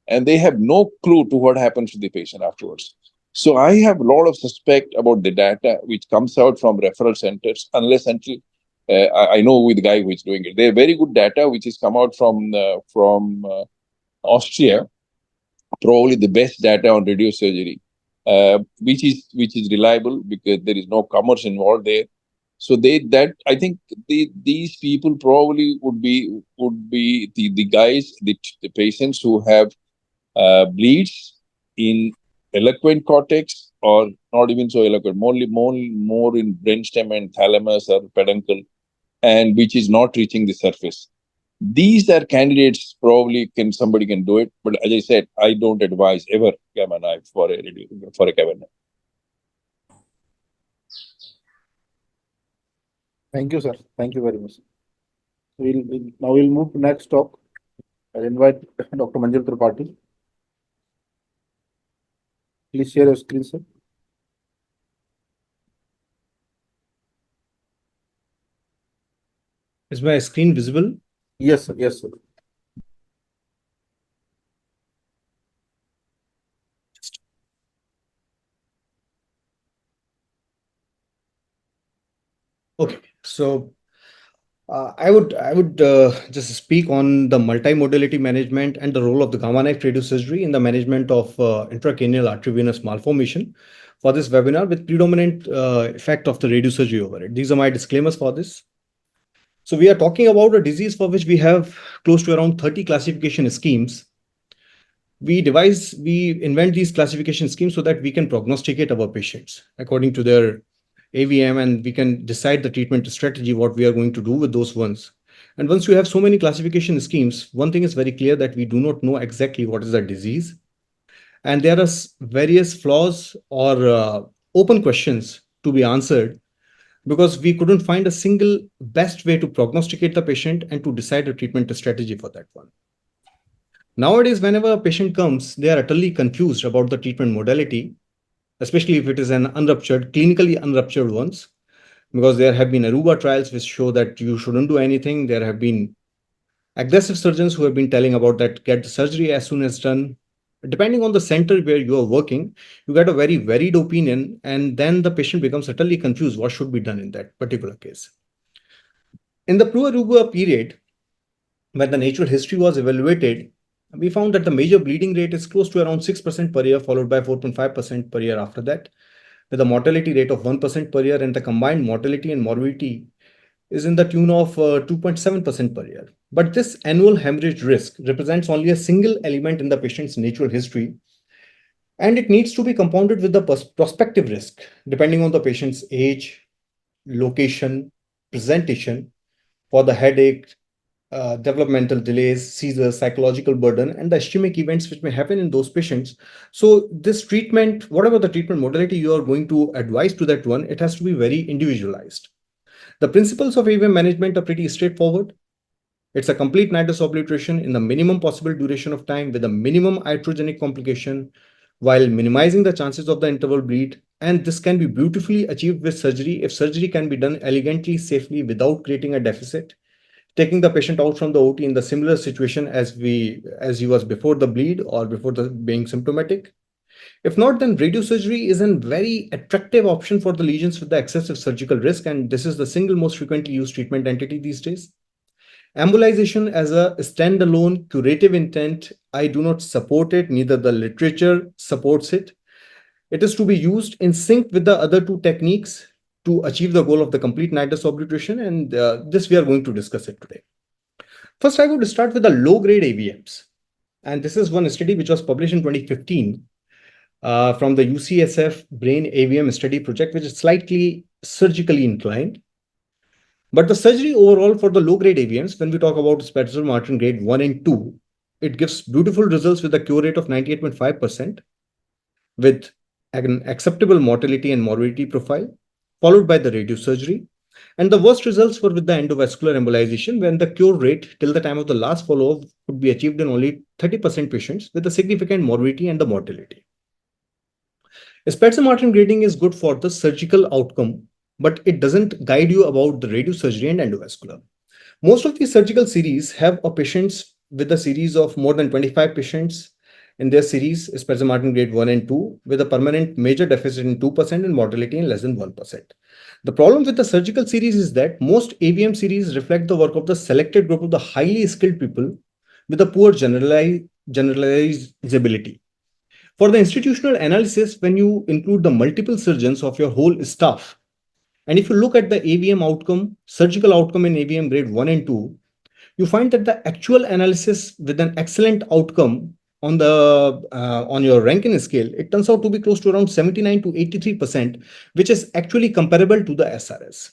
and they have no clue to what happens to the patient afterwards. So I have a lot of suspect about the data which comes out from referral centers, unless until I know with the guy who is doing it. They have very good data which has come out from Austria, probably the best data on radiosurgery, which is reliable because there is no commerce involved there. So I think these people probably would be the guys, the patients who have bleeds in eloquent cortex, or not even so eloquent, more in brainstem and thalamus or peduncle, and which is not reaching the surface. These are candidates, probably somebody can do it, but as I said, I don't advise ever gamma knife for a cavernous. Thank you, sir. Thank you very much. Now we'll move to next talk. I'll invite Dr. Manjul Tripathi. Please share your screen, sir. Is my screen visible? Yes, sir. Yes, sir. Okay, so I would just speak on the multimodality management and the role of the gamma knife radiosurgery in the management of intracranial arteriovenous malformation for this webinar, with predominant effect of the radiosurgery over it. These are my disclaimers for this. So we are talking about a disease for which we have close to around 30 classification schemes. we invent these classification schemes so that we can prognosticate our patients according to their AVM, and we can decide the treatment strategy, what we are going to do with those ones. And once you have so many classification schemes, one thing is very clear, that we do not know exactly what is the disease. And there are various flaws or open questions to be answered, because we couldn't find a single best way to prognosticate the patient and to decide a treatment strategy for that one. Nowadays, whenever a patient comes, they are utterly confused about the treatment modality, especially if it is an clinically unruptured ones, because there have been Aruba trials which show that you shouldn't do anything. There have been aggressive surgeons who have been telling about that, get the surgery as soon as done. Depending on the center where you are working, you get a very varied opinion, and then the patient becomes utterly confused what should be done in that particular case. In the pro-Aruba period, when the natural history was evaluated, we found that the major bleeding rate is close to around 6% per year, followed by 4.5% per year after that, with a mortality rate of 1% per year, and the combined mortality and morbidity is in the tune of 2.7% per year. But this annual hemorrhage risk represents only a single element in the patient's natural history, and it needs to be compounded with the prospective risk, depending on the patient's age, location, presentation, for the headache, developmental delays, seizures, psychological burden, and the ischemic events which may happen in those patients. So this treatment, whatever the treatment modality you are going to advise to that one, it has to be very individualized. The principles of AVM management are pretty straightforward. It's a complete nidus obliteration in the minimum possible duration of time with a minimum iatrogenic complication, while minimizing the chances of the interval bleed. And this can be beautifully achieved with surgery if surgery can be done elegantly, safely, without creating a deficit, taking the patient out from the OT in the similar situation as he was before the bleed or before being symptomatic. If not, then radiosurgery is a very attractive option for the lesions with the excessive surgical risk, and this is the single most frequently used treatment entity these days. Embolization as a standalone curative intent, I do not support it, neither the literature supports it. It is to be used in sync with the other two techniques to achieve the goal of the complete nidus obliteration, and this we are going to discuss it today. First, I would start with the low-grade AVMs, and this is one study which was published in 2015 from the UCSF Brain AVM study project, which is slightly surgically inclined. But the surgery overall for the low-grade AVMs, when we talk about Spitzer-Martin grade 1 and 2, it gives beautiful results with a cure rate of 98.5%, with an acceptable mortality and morbidity profile, followed by the radiosurgery. And the worst results were with the endovascular embolization, when the cure rate till the time of the last follow-up could be achieved in only 30% patients, with a significant morbidity and the mortality. Spitzer-Martin grading is good for the surgical outcome, but it doesn't guide you about the radiosurgery and endovascular. Most of these surgical series have a patients with a series of more than 25 patients in their series, Spitzer-Martin grade 1 and 2, with a permanent major deficit in 2% and mortality in less than 1%. The problem with the surgical series is that most AVM series reflect the work of the selected group of the highly skilled people with a poor generalizability. For the institutional analysis, when you include the multiple surgeons of your whole staff, and if you look at the AVM outcome, surgical outcome in AVM grade 1 and 2, you find that the actual analysis with an excellent outcome on your Rankin scale, it turns out to be close to around 79 to 83%, which is actually comparable to the SRS.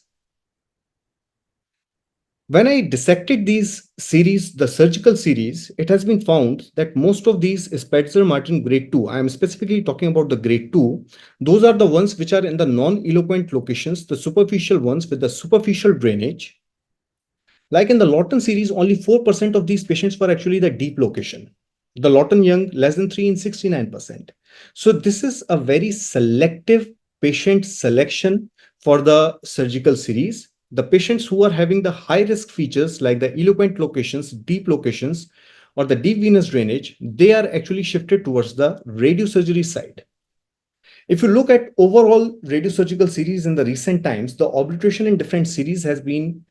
When I dissected these series, the surgical series, it has been found that most of these Spitzer-Martin grade 2, I am specifically talking about the grade 2, those are the ones which are in the non-eloquent locations, the superficial ones with the superficial drainage. Like in the Lawton series, only 4% of these patients were actually the deep location. The Lawton Young, less than 3 in 69%. So this is a very selective patient selection for the surgical series. The patients who are having the high risk features like the eloquent locations, deep locations, or the deep venous drainage, they are actually shifted towards the radiosurgery side. If you look at overall radiosurgical series in the recent times, the obliteration in different series has been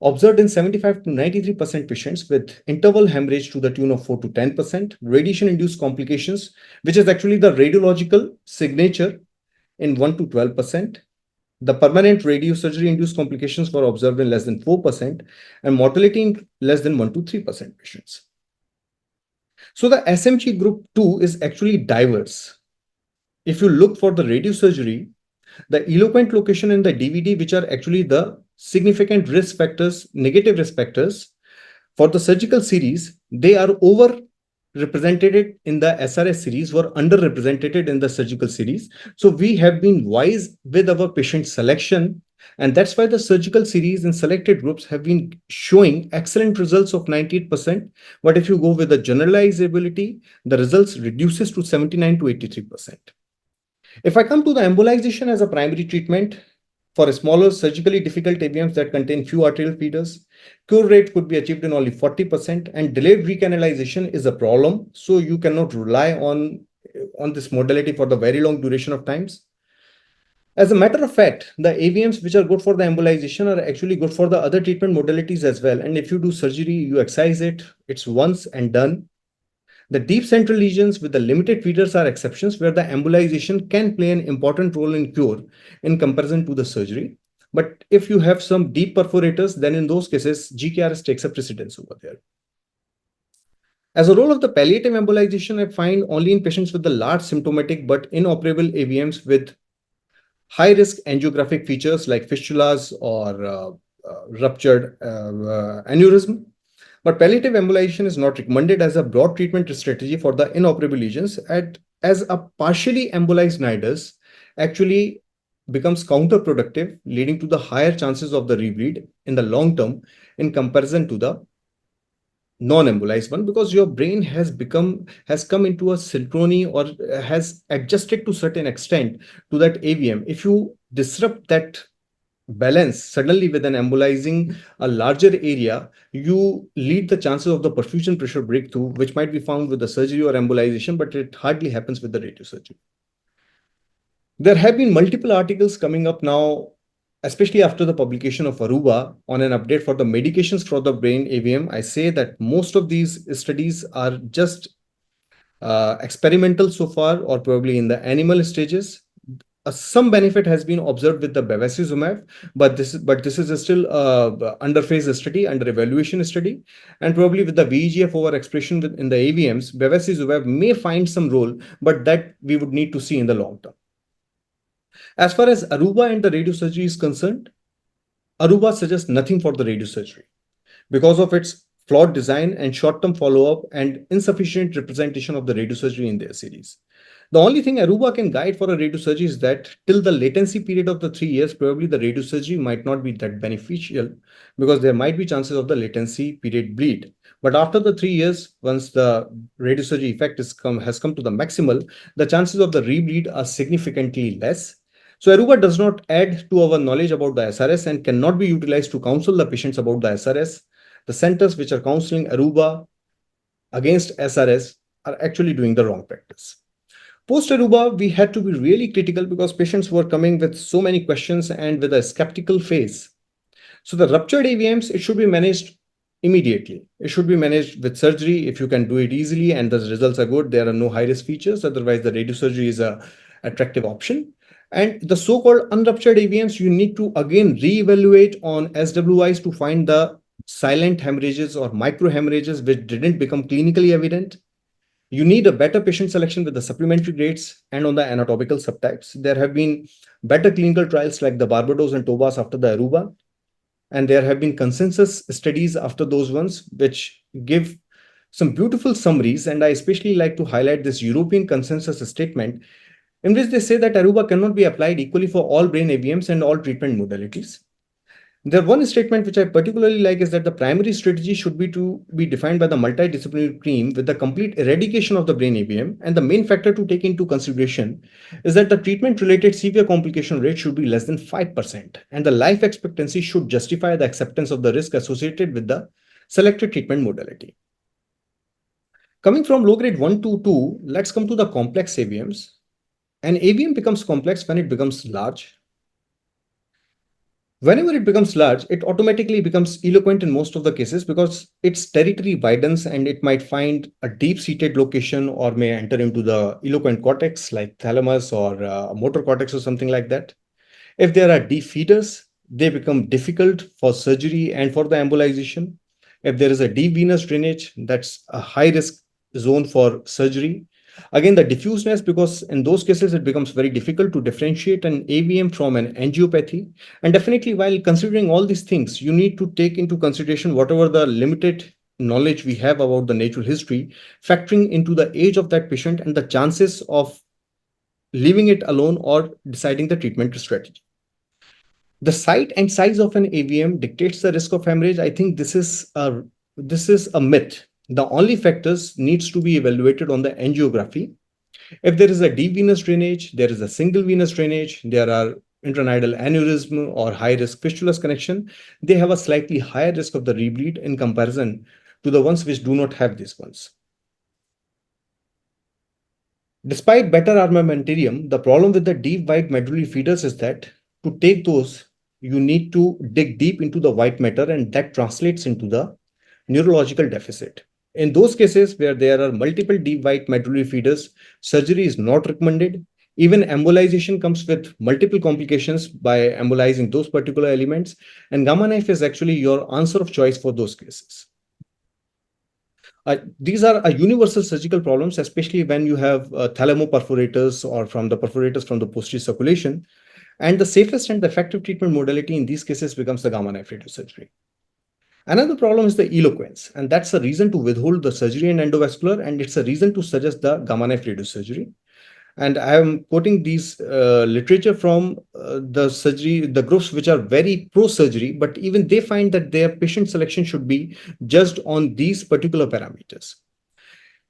observed in 75 to 93% patients with interval hemorrhage to the tune of 4 to 10%, radiation-induced complications, which is actually the radiological signature, in 1 to 12%. The permanent radiosurgery-induced complications were observed in less than 4%, and mortality in less than 1 to 3% patients. So the SMG group 2 is actually diverse. If you look for the radiosurgery, the eloquent location in the DVD, which are actually the significant risk factors, negative risk factors for the surgical series, they are overrepresented in the SRS series, were underrepresented in the surgical series. So we have been wise with our patient selection, and that's why the surgical series in selected groups have been showing excellent results of 98%. But if you go with the generalizability, the results reduces to 79 to 83%. If I come to the embolization as a primary treatment for smaller surgically difficult AVMs that contain few arterial feeders, cure rate could be achieved in only 40%, and delayed recanalization is a problem. So you cannot rely on this modality for the very long duration of times. As a matter of fact, the AVMs which are good for the embolization are actually good for the other treatment modalities as well. And if you do surgery, you excise it, it's once and done. The deep central lesions with the limited feeders are exceptions where the embolization can play an important role in cure in comparison to the surgery. But if you have some deep perforators, then in those cases, GKRS takes a precedence over there. As a role of the palliative embolization, I find only in patients with the large symptomatic but inoperable AVMs with high-risk angiographic features like fistulas or ruptured aneurysm. But palliative embolization is not recommended as a broad treatment strategy for the inoperable lesions, as a partially embolized nidus actually becomes counterproductive, leading to the higher chances of the rebleed in the long term in comparison to the non-embolized one, because your brain has come into a synchrony or has adjusted to certain extent to that AVM. If you disrupt that balance suddenly with an embolizing a larger area, you lead the chances of the perfusion pressure breakthrough, which might be found with the surgery or embolization, but it hardly happens with the radiosurgery. There have been multiple articles coming up now, especially after the publication of Aruba on an update for the medications for the brain AVM. I say that most of these studies are just experimental so far, or probably in the animal stages. Some benefit has been observed with the bevacizumab, but this is still under phase study, under evaluation study, and probably with the VEGF overexpression in the AVMs, bevacizumab may find some role, but that we would need to see in the long term. As far as Aruba and the radiosurgery is concerned, Aruba suggests nothing for the radiosurgery because of its flawed design and short-term follow-up and insufficient representation of the radiosurgery in their series. The only thing Aruba can guide for a radiosurgery is that till the latency period of the 3 years, probably the radiosurgery might not be that beneficial because there might be chances of the latency period bleed. But after the 3 years, once the radiosurgery effect has come to the maximal, the chances of the rebleed are significantly less. So Aruba does not add to our knowledge about the SRS and cannot be utilized to counsel the patients about the SRS. The centers which are counseling Aruba against SRS are actually doing the wrong practice. Post Aruba, we had to be really critical because patients were coming with so many questions and with a skeptical face. So the ruptured AVMs, it should be managed immediately. It should be managed with surgery if you can do it easily and the results are good. There are no high-risk features. Otherwise, the radiosurgery is an attractive option. And the so-called unruptured AVMs, you need to again reevaluate on SWIs to find the silent hemorrhages or microhemorrhages which didn't become clinically evident. You need a better patient selection with the supplementary grades and on the anatomical subtypes. There have been better clinical trials like the Barbados and Tobas after the Aruba. And there have been consensus studies after those ones, which give some beautiful summaries. And I especially like to highlight this European consensus statement in which they say that Aruba cannot be applied equally for all brain AVMs and all treatment modalities. The one statement which I particularly like is that the primary strategy should be to be defined by the multidisciplinary team with the complete eradication of the brain AVM. And the main factor to take into consideration is that the treatment-related severe complication rate should be less than 5%. And the life expectancy should justify the acceptance of the risk associated with the selected treatment modality. Coming from low grade 1 to 2, let's come to the complex AVMs. An AVM becomes complex when it becomes large. Whenever it becomes large, it automatically becomes eloquent in most of the cases because its territory widens and it might find a deep-seated location or may enter into the eloquent cortex like thalamus or motor cortex or something like that. If there are deep feeders, they become difficult for surgery and for the embolization. If there is a deep venous drainage, that's a high risk zone for surgery. Again, the diffuseness, because in those cases, it becomes very difficult to differentiate an AVM from an angiopathy. And definitely, while considering all these things, you need to take into consideration whatever the limited knowledge we have about the natural history, factoring into the age of that patient and the chances of leaving it alone or deciding the treatment strategy. The site and size of an AVM dictates the risk of hemorrhage. I think this is a myth. The only factors needs to be evaluated on the angiography. If there is a deep venous drainage, there is a single venous drainage, there are intranidal aneurysm or high risk fistulas connection, they have a slightly higher risk of the rebleed in comparison to the ones which do not have these ones. Despite better armamentarium, the problem with the deep white medullary feeders is that to take those, you need to dig deep into the white matter, and that translates into the neurological deficit. In those cases where there are multiple deep white medullary feeders, surgery is not recommended. Even embolization comes with multiple complications by embolizing those particular elements, and gamma knife is actually your answer of choice for those cases. These are universal surgical problems, especially when you have thalamoperforators or from the perforators from the posterior circulation. And the safest and the effective treatment modality in these cases becomes the gamma knife radiosurgery. Another problem is the eloquence, and that's a reason to withhold the surgery in endovascular, and it's a reason to suggest the gamma knife radiosurgery. And I am quoting these literature from the groups which are very pro-surgery, but even they find that their patient selection should be judged on these particular parameters.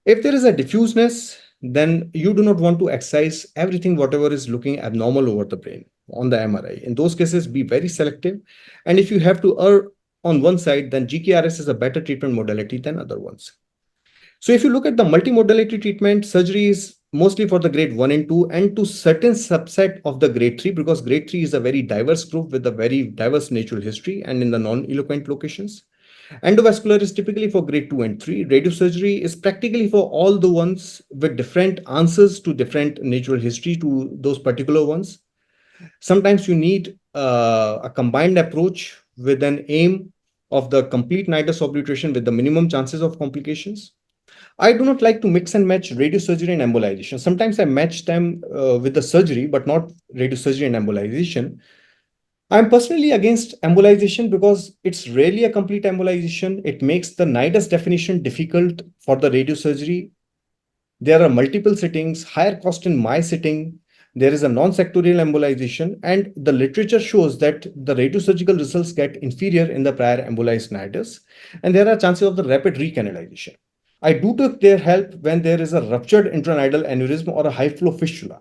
If there is a diffuseness, then you do not want to excise everything, whatever is looking abnormal over the brain on the MRI. In those cases, be very selective. And if you have to err on one side, then GKRS is a better treatment modality than other ones. So if you look at the multimodality treatment, surgery is mostly for the grade 1 and 2 and to certain subset of the grade 3, because grade 3 is a very diverse group with a very diverse natural history and in the non-eloquent locations. Endovascular is typically for grade 2 and 3. Radiosurgery is practically for all the ones with different answers to different natural history to those particular ones. Sometimes you need a combined approach with an aim of the complete nidus obliteration with the minimum chances of complications. I do not like to mix and match radiosurgery and embolization. Sometimes I match them with the surgery, but not radiosurgery and embolization. I'm personally against embolization because it's rarely a complete embolization. It makes the nidus definition difficult for the radiosurgery. There are multiple sittings, higher cost in my sitting. There is a non-sectorial embolization, and the literature shows that the radiosurgical results get inferior in the prior embolized nidus, and there are chances of the rapid recanalization. I do take their help when there is a ruptured intranidal aneurysm or a high flow fistula.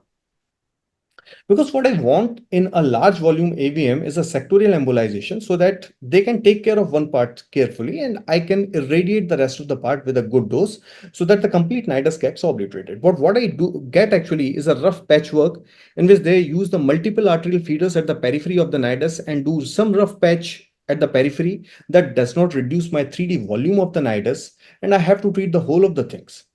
Because what I want in a large volume AVM is a sectorial embolization so that they can take care of one part carefully and I can irradiate the rest of the part with a good dose so that the complete nidus gets obliterated. But what I do get actually is a rough patchwork in which they use the multiple arterial feeders at the periphery of the nidus and do some rough patch at the periphery that does not reduce my 3D volume of the nidus, and I have to treat the whole of the things.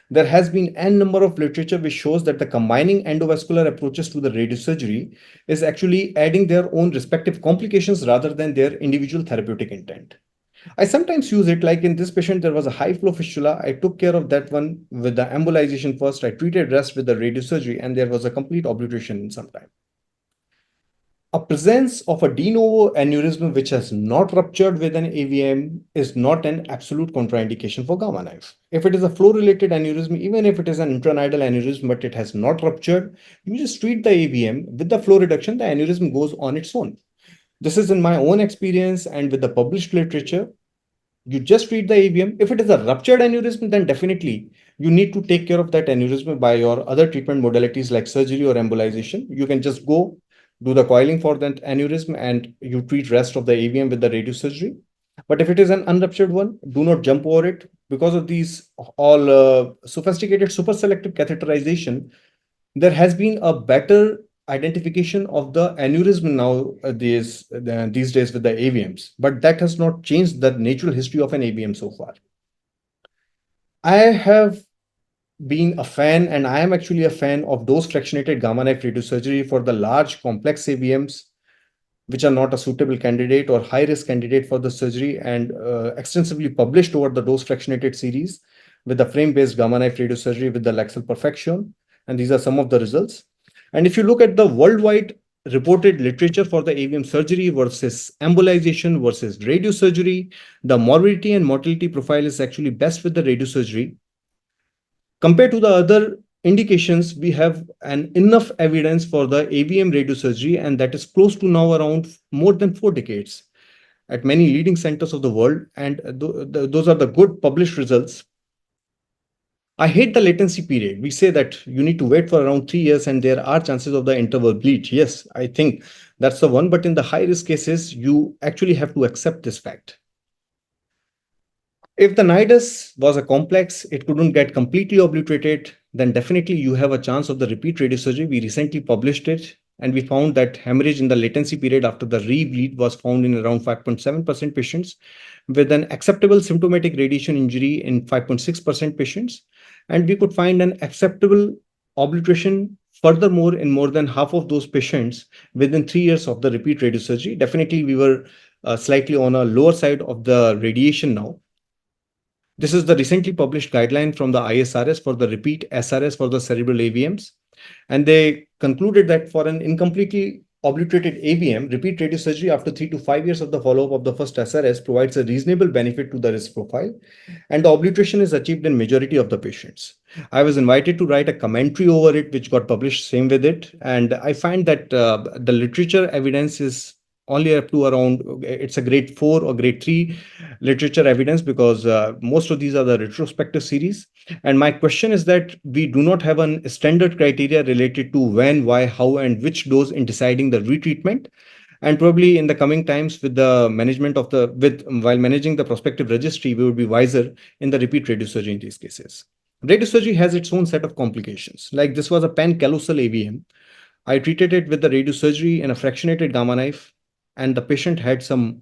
There has been n number of literature which shows that the combining endovascular approaches to the radiosurgery is actually adding their own respective complications rather than their individual therapeutic intent. I sometimes use it, like in this patient, there was a high flow fistula. I took care of that one with the embolization first. I treated rest with the radiosurgery, and there was a complete obliteration in some time. A presence of a de novo aneurysm which has not ruptured with an AVM is not an absolute contraindication for gamma knife. If it is a flow-related aneurysm, even if it is an intranidal aneurysm but it has not ruptured, you just treat the AVM. With the flow reduction, the aneurysm goes on its own. This is in my own experience and with the published literature. You just treat the AVM. If it is a ruptured aneurysm, then definitely you need to take care of that aneurysm by your other treatment modalities like surgery or embolization. You can just go do the coiling for that aneurysm and you treat rest of the AVM with the radiosurgery. But if it is an unruptured one, do not jump over it. Because of these all sophisticated super selective catheterization, there has been a better identification of the aneurysm now these days with the AVMs, but that has not changed the natural history of an AVM so far. I have been a fan, and I am actually a fan of dose fractionated gamma knife radiosurgery for the large complex AVMs, which are not a suitable candidate or high risk candidate for the surgery, and extensively published over the dose fractionated series. with the frame-based gamma knife radiosurgery with the Lexel Perfection. And these are some of the results. And if you look at the worldwide reported literature for the AVM surgery versus embolization versus radiosurgery, the morbidity and mortality profile is actually best with the radiosurgery. Compared to the other indications, we have enough evidence for the AVM radiosurgery, and that is close to now around more than 4 decades at many leading centers of the world. And those are the good published results. I hate the latency period. We say that you need to wait for around 3 years and there are chances of the interval bleed. Yes, I think that's the one. But in the high risk cases, you actually have to accept this fact. If the nidus was a complex, it couldn't get completely obliterated, then definitely you have a chance of the repeat radiosurgery. We recently published it, and we found that hemorrhage in the latency period after the rebleed was found in around 5.7% patients, with an acceptable symptomatic radiation injury in 5.6% patients. And we could find an acceptable obliteration furthermore in more than half of those patients within 3 years of the repeat radiosurgery. Definitely, we were slightly on a lower side of the radiation now. This is the recently published guideline from the ISRS for the repeat SRS for the cerebral AVMs. And they concluded that for an incompletely obliterated AVM, repeat radiosurgery after 3 to 5 years of the follow-up of the first SRS provides a reasonable benefit to the risk profile, and the obliteration is achieved in majority of the patients. I was invited to write a commentary over it, which got published same with it. And I find that the literature evidence is only up to around, it's a grade 4 or grade 3 literature evidence, because most of these are the retrospective series. And my question is that we do not have a standard criteria related to when, why, how, and which dose in deciding the retreatment. And probably in the coming times with the management of while managing the prospective registry, we would be wiser in the repeat radiosurgery in these cases. Radiosurgery has its own set of complications. Like this was a pan-callosal AVM. I treated it with the radiosurgery and a fractionated gamma knife, and the patient had some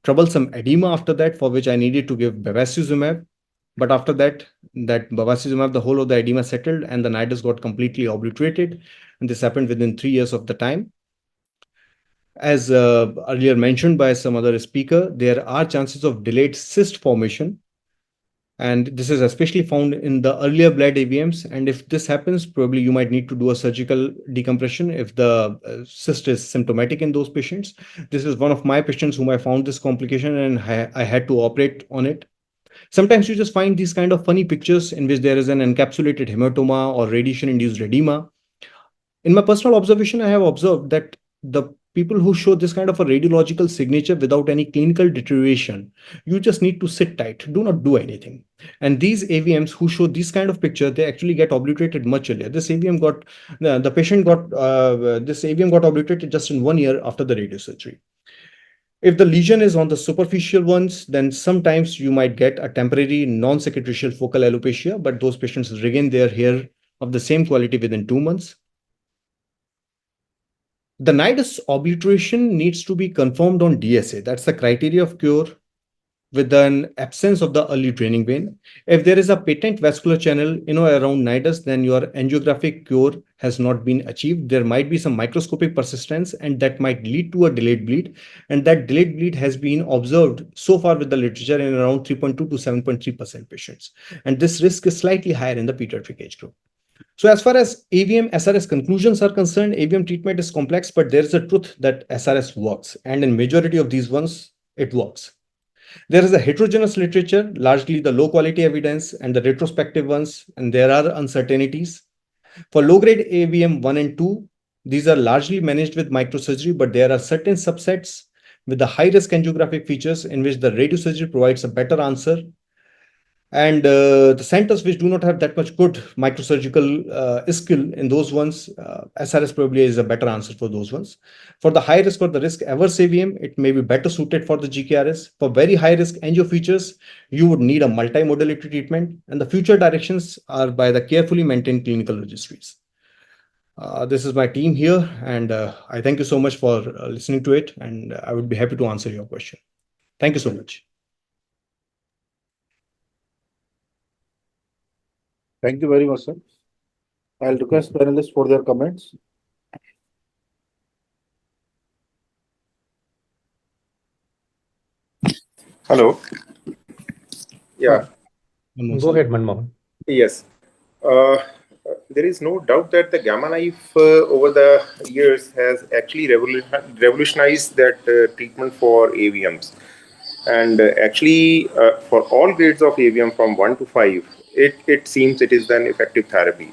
troublesome edema after that, for which I needed to give bevacizumab. But after that bevacizumab, the whole of the edema settled and the nidus got completely obliterated. And this happened within 3 years of the time. As earlier mentioned by some other speaker, there are chances of delayed cyst formation. And this is especially found in the earlier blood AVMs. And if this happens, probably you might need to do a surgical decompression if the cyst is symptomatic in those patients. This is one of my patients whom I found this complication, and I had to operate on it. Sometimes you just find these kind of funny pictures in which there is an encapsulated hematoma or radiation-induced edema. In my personal observation, I have observed that the people who show this kind of a radiological signature without any clinical deterioration, you just need to sit tight, do not do anything. And these AVMs who show this kind of picture, they actually get obliterated much earlier. This AVM got, this AVM got obliterated just in 1 year after the radiosurgery. If the lesion is on the superficial ones, then sometimes you might get a temporary non-cicatricial focal alopecia, but those patients regain their hair of the same quality within 2 months. The nidus obliteration needs to be confirmed on DSA. That's the criteria of cure with an absence of the early draining vein. If there is a patent vascular channel around nidus, then your angiographic cure has not been achieved. There might be some microscopic persistence, and that might lead to a delayed bleed. And that delayed bleed has been observed so far with the literature in around 3.2 to 7.3% patients. And this risk is slightly higher in the pediatric age group. So as far as AVM SRS conclusions are concerned, AVM treatment is complex, but there is a truth that SRS works. And in majority of these ones, it works. There is a heterogeneous literature, largely the low quality evidence and the retrospective ones, and there are uncertainties. For low-grade AVM 1 and 2, these are largely managed with microsurgery, but there are certain subsets with the high-risk angiographic features in which the radiosurgery provides a better answer. And the centers which do not have that much good microsurgical skill in those ones, SRS probably is a better answer for those ones. For the high risk or the risk averse AVM, it may be better suited for the GKRS. For very high risk angio features, you would need a multimodality treatment, and the future directions are by the carefully maintained clinical registries. This is my team here, and I thank you so much for listening to it, and I would be happy to answer your question. Thank you so much. Thank you very much, sir. I'll request panelists for their comments. Hello. Yeah. Go ahead, Manmohan. Yes. There is no doubt that the gamma knife over the years has actually revolutionized that treatment for AVMs. And for all grades of AVM from 1 to 5, it seems it is an effective therapy.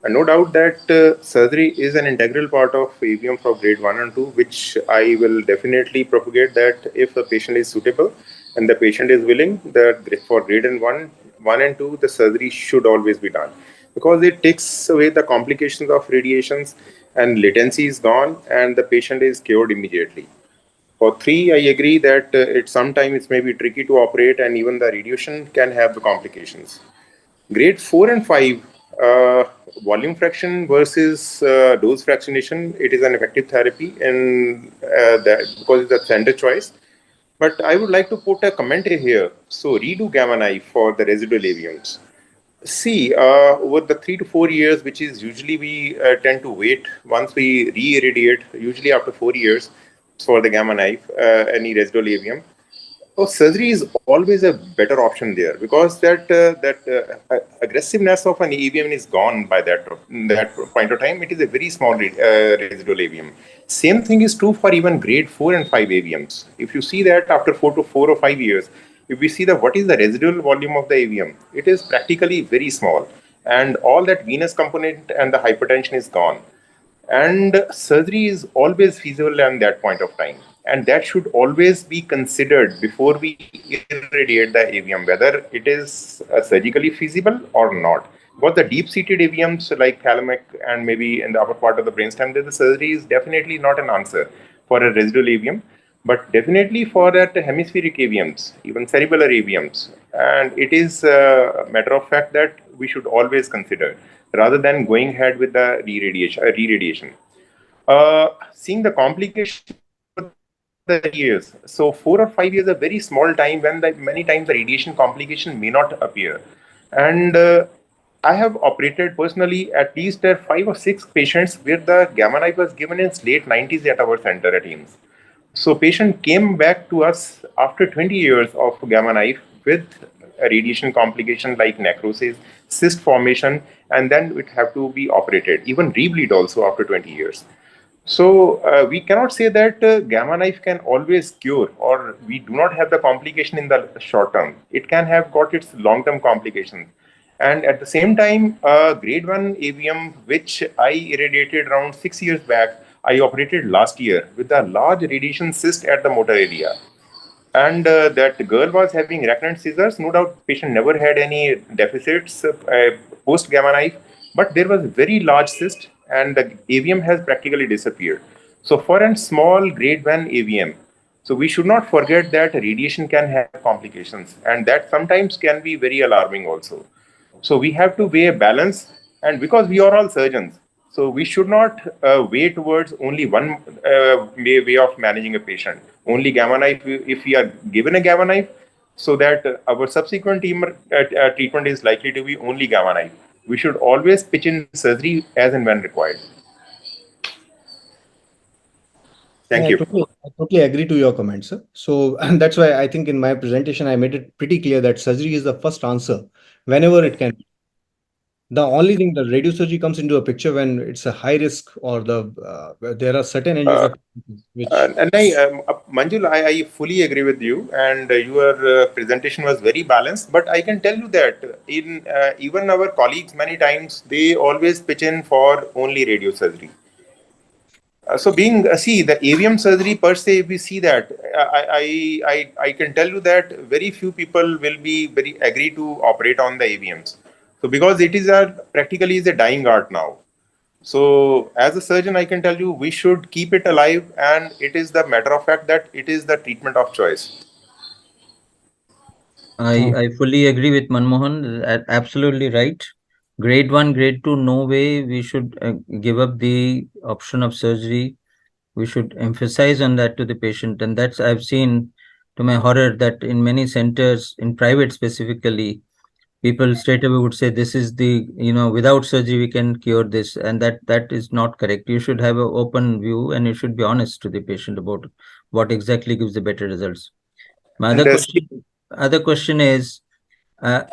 And no doubt that surgery is an integral part of AVM for grade 1 and 2, which I will definitely propagate that if a patient is suitable and the patient is willing, that for grade 1 and 2, the surgery should always be done because it takes away the complications of radiations and latency is gone and the patient is cured immediately. For 3, I agree that sometimes it may be tricky to operate and even the radiation can have the complications. Grade 4 and 5, volume fraction versus dose fractionation, it is an effective therapy in that because it's a standard choice. But I would like to put a commentary here. So redo gamma knife for the residual AVMs. See, over the 3 to 4 years, which is usually we tend to wait once we re-irradiate, usually after 4 years for the gamma knife, any residual AVM. So surgery is always a better option there because that aggressiveness of an AVM is gone by that point of time. It is a very small residual AVM. Same thing is true for even grade 4 and 5 AVMs. If you see that after 4 or 5 years, if we see that what is the residual volume of the AVM, it is practically very small, and all that venous component and the hypertension is gone. And surgery is always feasible at that point of time. And that should always be considered before we irradiate the AVM, whether it is surgically feasible or not. Because the deep-seated AVMs like thalamic and maybe in the upper part of the brainstem, the surgery is definitely not an answer for a residual AVM, but definitely for that hemispheric AVMs, even cerebral AVMs. And it is a matter of fact that we should always consider rather than going ahead with the re-radiation. Seeing the complication the years. So 4 or 5 years is a very small time when many times the radiation complication may not appear. And I have operated personally at least 5 or 6 patients where the gamma knife was given in late 90s at our center at AIIMS. So patient came back to us after 20 years of gamma knife with a radiation complication like necrosis, cyst formation, and then it have to be operated, even rebleed also after 20 years. So we cannot say that gamma knife can always cure, or we do not have the complication in the short term. It can have got its long-term complications. And at the same time, grade 1 AVM, which I irradiated around 6 years back, I operated last year with a large radiation cyst at the motor area. And that girl was having recurrent seizures. No doubt patient never had any deficits post gamma knife, but there was very large cyst and the AVM has practically disappeared. So for a small grade 1 AVM, so we should not forget that radiation can have complications and that sometimes can be very alarming also. So we have to weigh a balance, and because we are all surgeons, so we should not weigh towards only one way of managing a patient. Only gamma knife, if we are given a gamma knife, so that our subsequent treatment is likely to be only gamma knife. We should always pitch in surgery as and when required. Thank you. I totally agree to your comments, sir. So and that's why I think in my presentation, I made it pretty clear that surgery is the first answer whenever it can be. The only thing, the radiosurgery comes into a picture when it's a high risk or there are certain angles which. Manjul, I fully agree with you, and your presentation was very balanced. But I can tell you that in even our colleagues many times they always pitch in for only radiosurgery. So see the AVM surgery per se, we see that I can tell you that very few people will be very agree to operate on the AVMs. So because it is practically is a dying art now. So as a surgeon, I can tell you we should keep it alive, and it is the matter of fact that it is the treatment of choice. I fully agree with Manmohan. Absolutely right. Grade 1, grade 2, no way we should give up the option of surgery. We should emphasize on that to the patient. And that's, I've seen to my horror that in many centers, in private specifically, people straight away would say, this is the, without surgery, we can cure this. And that is not correct. You should have an open view and you should be honest to the patient about what exactly gives the better results. My other question is,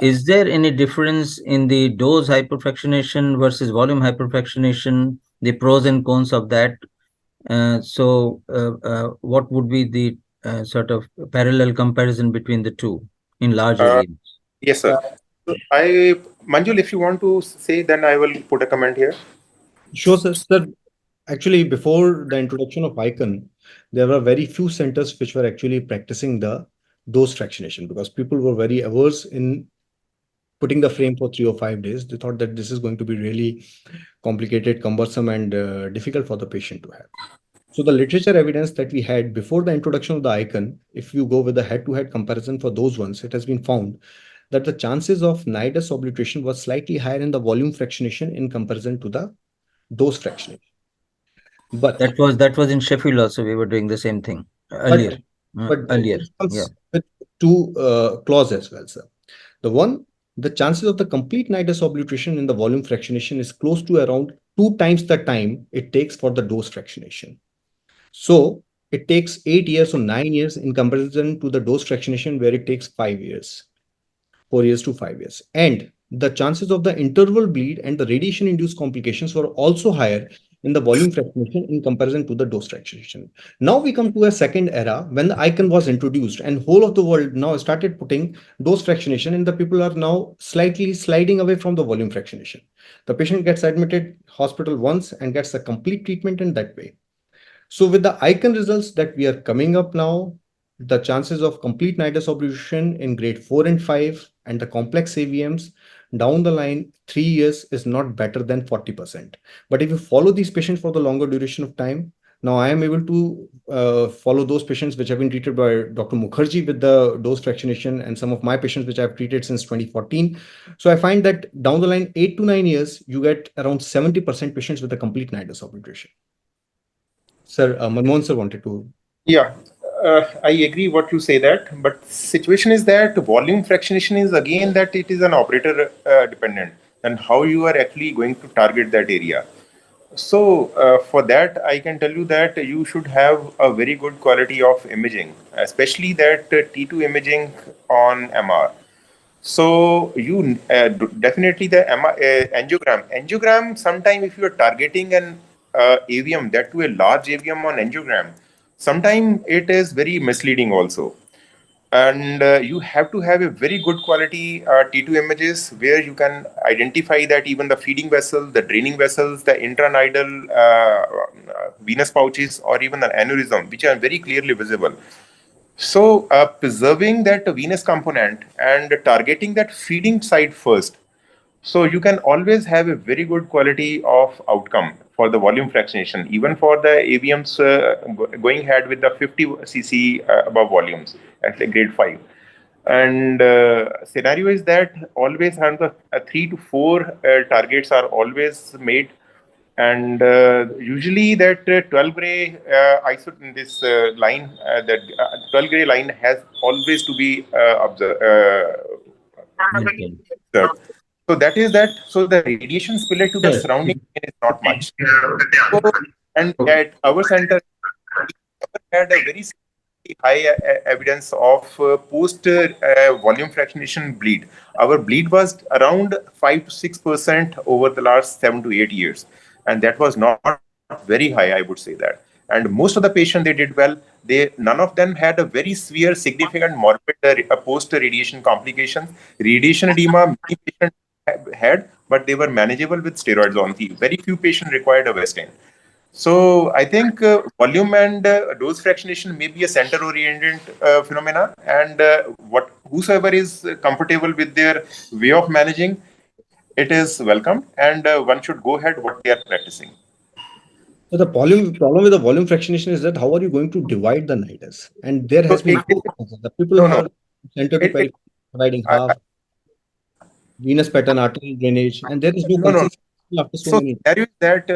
Is there any difference in the dose hyperfractionation versus volume hyperfractionation, the pros and cons of that? What would be the sort of parallel comparison between the two in large areas? Yes, sir. Manjul, if you want to say, then I will put a comment here. Sure, sir. Sir, actually, before the introduction of ICON, there were very few centers which were actually practicing the dose fractionation because people were very averse in putting the frame for 3 or 5 days. They thought that this is going to be really complicated, cumbersome, and difficult for the patient to have. So the literature evidence that we had before the introduction of the ICON, if you go with the head-to-head comparison for those ones, it has been found that the chances of nidus obliteration was slightly higher in the volume fractionation in comparison to the dose fractionation. But that was in Sheffield also. We were doing the same thing earlier. Earlier, yeah. With two clauses as well, sir. The chances of the complete nidus obliteration in the volume fractionation is close to around 2 times the time it takes for the dose fractionation. So it takes 8 years or 9 years in comparison to the dose fractionation where it takes 5 years, 4 years to 5 years. And the chances of the interval bleed and the radiation-induced complications were also higher in the volume fractionation in comparison to the dose fractionation. Now we come to a second era when the ICON was introduced and whole of the world now started putting dose fractionation, and the people are now slightly sliding away from the volume fractionation. The patient gets admitted hospital once and gets a complete treatment in that way. So with the ICON results that we are coming up now, the chances of complete nidus obliteration in grade 4 and 5 and the complex AVMs down the line 3 years is not better than 40%. But if you follow these patients for the longer duration of time, now I am able to follow those patients which have been treated by Dr. Mukherjee with the dose fractionation and some of my patients which I've treated since 2014. So I find that down the line 8 to 9 years, you get around 70% patients with a complete nidus obliteration. Sir, Manmohan sir wanted to. Yeah, I agree what you say that, but situation is that volume fractionation is again that it is an operator dependent and how you are actually going to target that area. So for that, I can tell you that you should have a very good quality of imaging, especially that T2 imaging on MR. So you definitely the angiogram. Sometime if you are targeting an AVM, that to a large AVM on angiogram, sometimes it is very misleading also. And you have to have a very good quality T2 images where you can identify that even the feeding vessels, the draining vessels, the intranidal venous pouches, or even the aneurysm, which are very clearly visible. So preserving that venous component and targeting that feeding side first. So you can always have a very good quality of outcome for the volume fractionation, even for the AVMs going ahead with the 50 cc above volumes at grade 5. And scenario is that always have the 3 to 4 targets are always made. And usually that 12 gray this line, that 12 gray line has always to be observed. So that is that. So the radiation spill to the surrounding is not much. So, and at our center, we had a very high evidence of post volume fractionation bleed. Our bleed was around 5 to 6% over the last 7 to 8 years, and that was not very high, I would say that. And most of the patients, they did well. None of them had a very severe, significant morbid post radiation complications. Radiation edema, many patients had, but they were manageable with steroids only. Very few patients required a Western. So I think volume and dose fractionation may be a center-oriented phenomena, and whosoever is comfortable with their way of managing, it is welcome, and one should go ahead what they are practicing. So the problem with the volume fractionation is that how are you going to divide the nidus? And there has been the people are center to periphery dividing half, venous pattern, arterial drainage, and there is no consistency after so many. Scenario is that,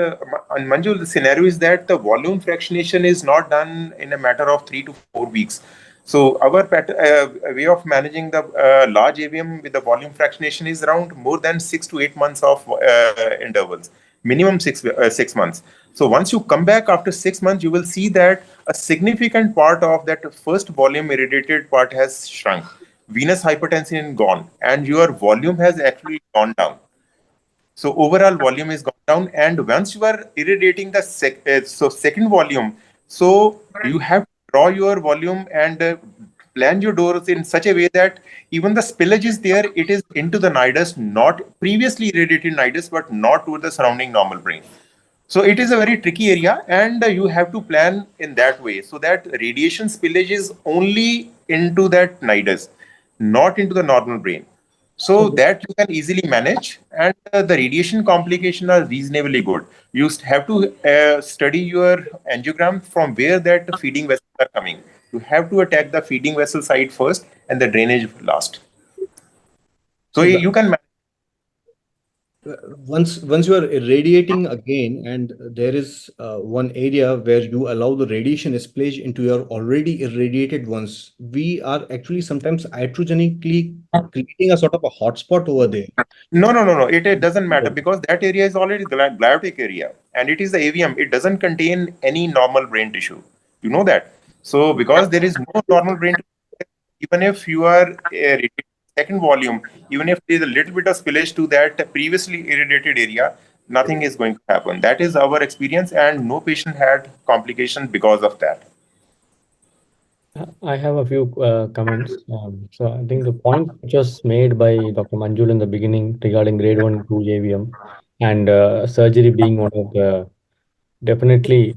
Manjul, the scenario is that the volume fractionation is not done in a matter of 3 to 4 weeks. So our way of managing the large AVM with the volume fractionation is around more than 6 to 8 months of intervals, minimum 6 months. So once you come back after 6 months, you will see that a significant part of that first volume irradiated part has shrunk. venous hypertension is gone, and your volume has actually gone down. So overall volume is gone down, and once you are irradiating the second volume, so you have to draw your volume and plan your dose in such a way that even the spillage is there, it is into the nidus, not previously irradiated nidus, but not to the surrounding normal brain. So it is a very tricky area, and you have to plan in that way so that radiation spillage is only into that nidus, not into the normal brain. So that you can easily manage, and the radiation complications are reasonably good. You have to study your angiogram from where that feeding vessels are coming. You have to attack the feeding vessel side first and the drainage last. So you can manage. Once you are irradiating again, and there is one area where you allow the radiation splage into your already irradiated ones, we are actually sometimes iatrogenically creating a sort of a hotspot over there. No. It doesn't matter, because that area is already gliotic area, and it is the AVM. It doesn't contain any normal brain tissue. You know that. So because there is no normal brain tissue, even if you are second volume, even if there is a little bit of spillage to that previously irradiated area, nothing is going to happen. That is our experience, and no patient had complications because of that. I have a few comments. So I think the point which was made by Dr. Manjul in the beginning regarding grade 1 2 AVM and surgery being one of the definitely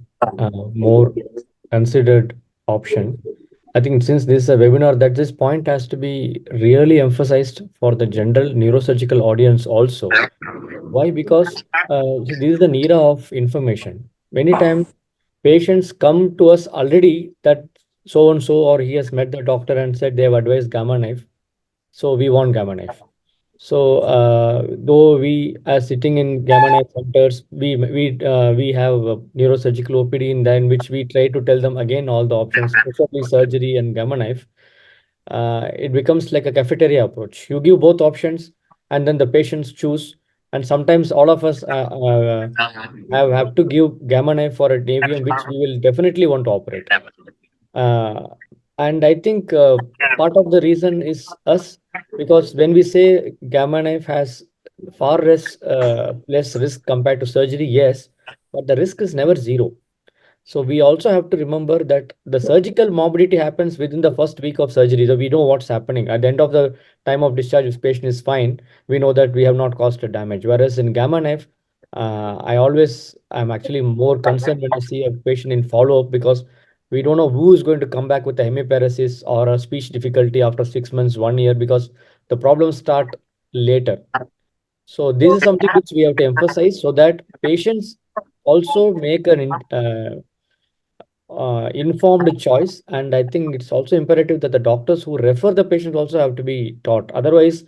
more considered option. I think since this is a webinar, that this point has to be really emphasized for the general neurosurgical audience also. Why? Because this is an era of information. Many times patients come to us already that so and so, or he has met the doctor and said they have advised gamma knife, so we want gamma knife. So though we are sitting in gamma knife centers, we have a neurosurgical OPD in then which we try to tell them again all the options, preferably surgery and gamma knife. It becomes like a cafeteria approach. You give both options, and then the patients choose. And sometimes all of us have to give gamma knife for a AVM, which we will definitely want to operate. Uh, and I think part of the reason is us, because when we say gamma knife has far less risk compared to surgery, yes, but the risk is never zero. So we also have to remember that the surgical morbidity happens within the first week of surgery. So we know what's happening. At the end of the time of discharge, if patient is fine, we know that we have not caused a damage. Whereas in gamma knife, I'm actually more concerned when I see a patient in follow-up, because we don't know who is going to come back with a hemiparesis or a speech difficulty after 6 months, 1 year, because the problems start later. So this is something which we have to emphasize so that patients also make an informed choice. And I think it's also imperative that the doctors who refer the patients also have to be taught. Otherwise,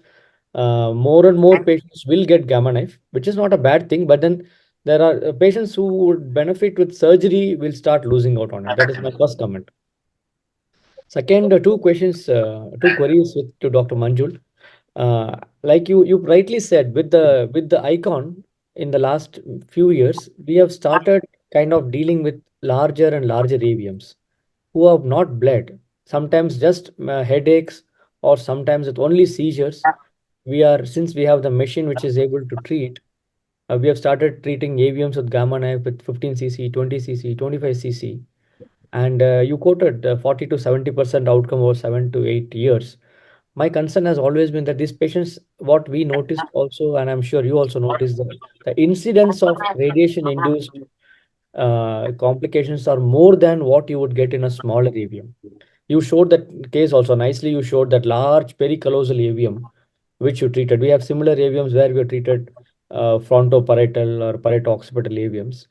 more and more patients will get gamma knife, which is not a bad thing. But then there are patients who would benefit with surgery will start losing out on it. That is my first comment. Second, two queries to Dr. Manjul. Like you rightly said, with the icon in the last few years, we have started kind of dealing with larger and larger AVMs who have not bled, sometimes just headaches, or sometimes with only seizures. Since we have the machine which is able to treat, we have started treating AVMs with gamma knife with 15 cc, 20 cc, 25 cc, and you quoted 40 to 70% outcome over 7 to 8 years. My concern has always been that these patients, what we noticed also, and I'm sure you also noticed, that the incidence of radiation induced complications are more than what you would get in a smaller AVM. You showed that case also nicely. You showed that large pericallosal AVM which you treated. We have similar AVMs where we treated frontoparietal or parieto-occipital AVMs.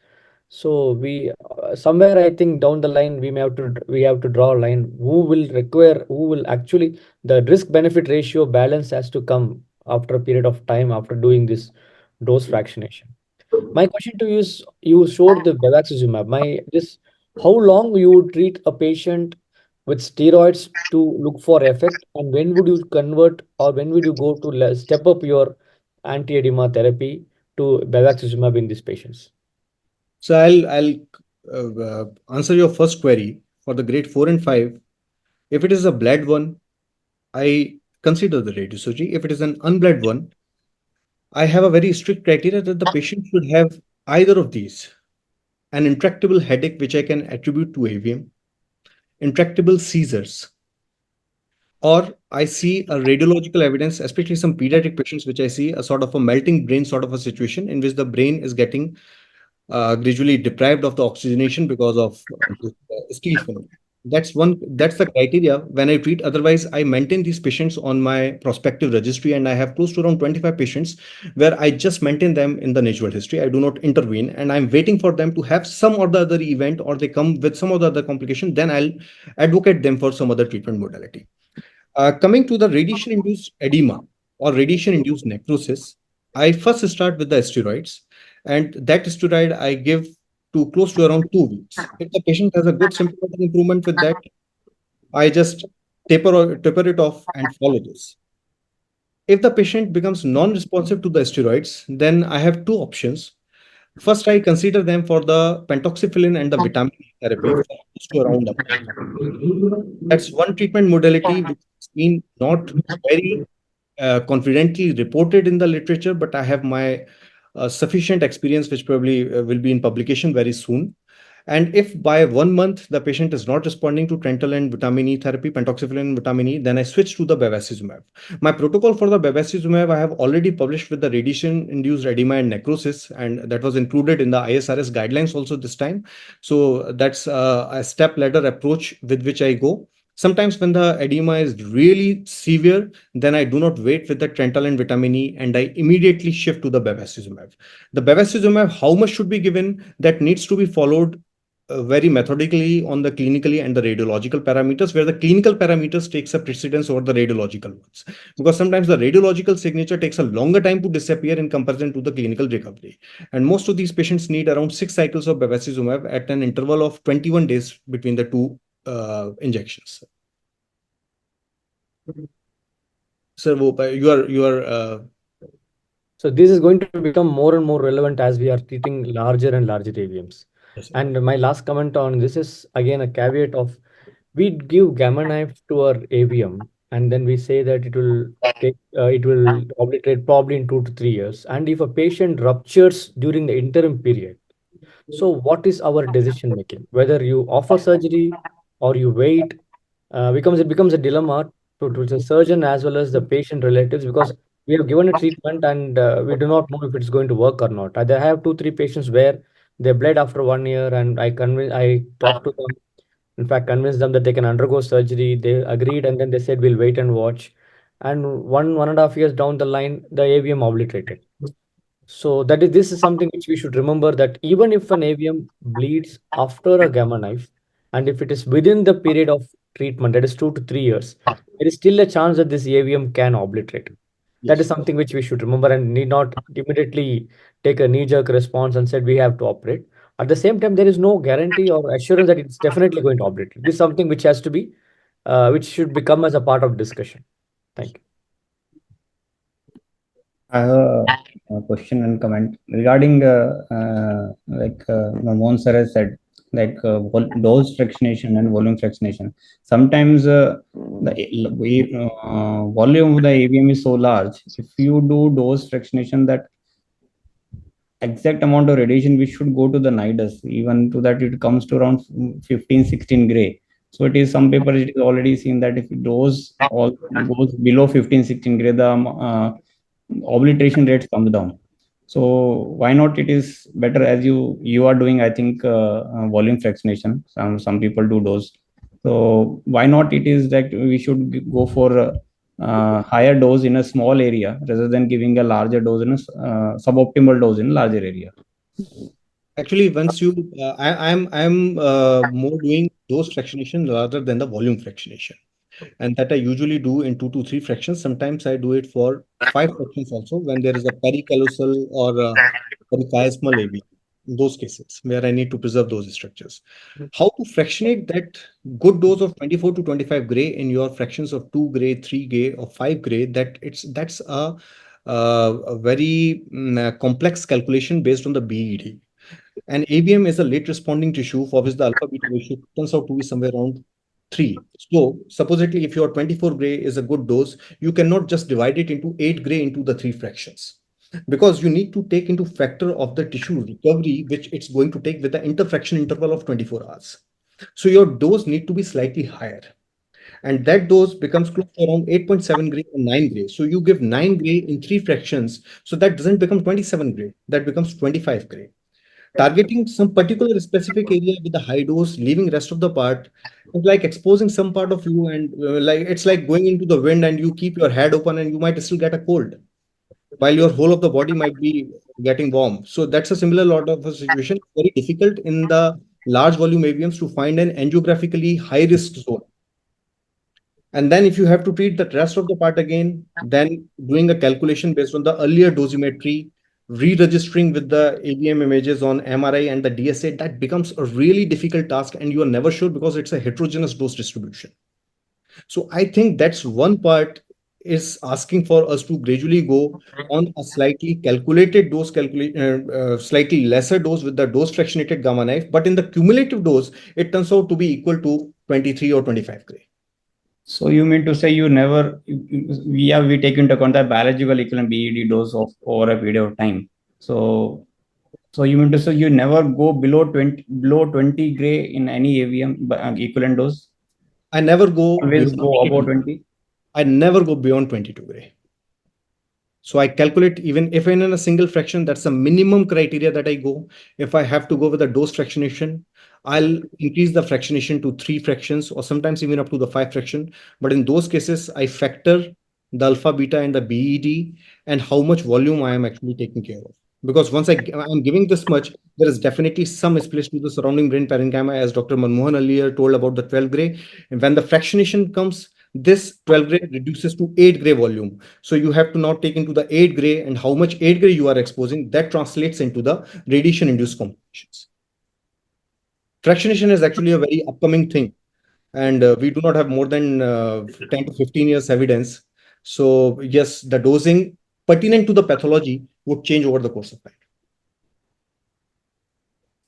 So we somewhere, I think down the line we have to draw a line. Who will actually, the risk benefit ratio balance has to come after a period of time after doing this dose fractionation. My question to you is, you showed the bevacizumab. How long you would treat a patient with steroids to look for effect, and when would you convert, or when would you go to step up your anti-edema therapy to bevacizumab in these patients? So I'll answer your first query for the grade 4 and 5. If it is a bled one, I consider the radiosurgery. If it is an unbled one, I have a very strict criteria that the patient should have either of these: an intractable headache, which I can attribute to AVM, intractable seizures, or I see a radiological evidence, especially some pediatric patients, which I see a sort of a melting brain sort of a situation in which the brain is getting gradually deprived of the oxygenation because of this, steel phenomenon. That's one. That's the criteria when I treat. Otherwise, I maintain these patients on my prospective registry, and I have close to around 25 patients where I just maintain them in the natural history. I do not intervene, and I'm waiting for them to have some or the other event, or they come with some of the other complication. Then I'll advocate them for some other treatment modality. Coming to the radiation-induced edema or radiation-induced necrosis, I first start with the steroids, and that steroid I give to close to around 2 weeks. If the patient has a good symptomatic improvement with that, I just taper it off and follow this. If the patient becomes non-responsive to the steroids, then I have two options. First, I consider them for the pentoxifylline and the vitamin E therapy for close to around a month. That's one treatment modality which has been not very confidently reported in the literature, but I have my sufficient experience, which probably will be in publication very soon. And if by 1 month the patient is not responding to Trental and vitamin E therapy, pentoxifylline and vitamin E, then I switch to the bevacizumab. My protocol for the bevacizumab I have already published with the radiation-induced edema and necrosis, and that was included in the ISRS guidelines also this time. So that's a step ladder approach with which I go. Sometimes when the edema is really severe, then I do not wait with the Trental and vitamin E, and I immediately shift to the bevacizumab. The bevacizumab, how much should be given, that needs to be followed very methodically on the clinically and the radiological parameters, where the clinical parameters takes a precedence over the radiological ones, because sometimes the radiological signature takes a longer time to disappear in comparison to the clinical recovery, and most of these patients need around 6 cycles of bevacizumab at an interval of 21 days between the two injections. Sir, you are So this is going to become more and more relevant as we are treating larger and larger AVMs. yes, sir. And my last comment on this is again a caveat of, we give gamma knife to our AVM, and then we say that it will obliterate probably in 2 to 3 years. And if a patient ruptures during the interim period, so what is our decision making? Whether you offer surgery or you wait, it becomes a dilemma to the surgeon as well as the patient relatives, because we have given a treatment and we do not know if it's going to work or not. I have 2 3 patients where they bled after 1 year, and I talked to them, in fact convinced them that they can undergo surgery. They agreed, and then they said we'll wait and watch. And 1.5 years down the line, the AVM obliterated. So this is something which we should remember, that even if an AVM bleeds after a gamma knife, and if it is within the period of treatment, that is 2 to 3 years, there is still a chance that this AVM can obliterate. That Yes. is something which we should remember, and need not immediately take a knee-jerk response and said we have to operate. At the same time, there is no guarantee or assurance that it's definitely going to operate. This is something which has to be, which should become as a part of discussion. Thank you. I have a question and comment regarding Mohan sir has said, dose fractionation and volume fractionation. Sometimes the volume of the AVM is so large. If you do dose fractionation, that exact amount of radiation which should go to the nidus, even to that it comes to around 15-16 gray. So it is, some papers it is already seen that if dose all goes below 15-16 gray, the obliteration rates comes down. So why not it is better, as you are doing, I think, volume fractionation. Some people do dose. So why not it is that we should go for higher dose in a small area rather than giving a larger dose in a suboptimal dose in a larger area? Actually, once you, I'm more doing dose fractionation rather than the volume fractionation, and that I usually do in 2 to 3 fractions. Sometimes I do it for 5 fractions also when there is a pericallosal or a perichiasmal AV. In those cases where I need to preserve those structures, how to fractionate that good dose of 24 to 25 gray in your fractions of 2 gray, 3 gray, or 5 gray? That's a very complex calculation based on the BED. And AVM is a late responding tissue for which the alpha beta ratio turns out to be somewhere around 3. So supposedly if your 24 gray is a good dose, you cannot just divide it into 8 gray into the 3 fractions, because you need to take into factor of the tissue recovery, which it's going to take with the interfraction interval of 24 hours. So your dose need to be slightly higher. And that dose becomes close to around 8.7 gray or 9 gray. So you give 9 gray in 3 fractions. So that doesn't become 27 gray, that becomes 25 gray. Targeting some particular specific area with a high dose, leaving rest of the part, is like exposing some part of you, and like it's like going into the wind and you keep your head open and you might still get a cold, while your whole of the body might be getting warm. So that's a similar lot of a situation. Very difficult in the large volume AVMs to find an angiographically high risk zone. And then if you have to treat the rest of the part again, then doing a calculation based on the earlier dosimetry, re-registering with the AVM images on MRI and the DSA, that becomes a really difficult task, and you are never sure because it's a heterogeneous dose distribution. So I think that's one part is asking for us to gradually go on a slightly calculated dose, slightly lesser dose with the dose fractionated gamma knife, but in the cumulative dose, it turns out to be equal to 23 or 25 gray. So you mean to say you never, we take into account the biological equivalent BED dose of over a period of time. So you mean to say you never go below 20 gray in any AVM equivalent dose? I never go Always go above 20. I never go beyond 22 gray. So I calculate, even if I'm in a single fraction, that's the minimum criteria that I go. If I have to go with a dose fractionation, I'll increase the fractionation to 3 fractions or sometimes even up to the 5 fraction. But in those cases, I factor the alpha, beta, and the BED and how much volume I am actually taking care of. Because once I'm giving this much, there is definitely some spillage to the surrounding brain parenchyma, as Dr. Manmohan earlier told about the 12 gray. And when the fractionation comes, this 12 gray reduces to 8 gray volume. So you have to now take into the 8 gray and how much 8 gray you are exposing. That translates into the radiation-induced complications. Fractionation is actually a very upcoming thing, and we do not have more than 10 to 15 years evidence. So yes, the dosing pertinent to the pathology would change over the course of time.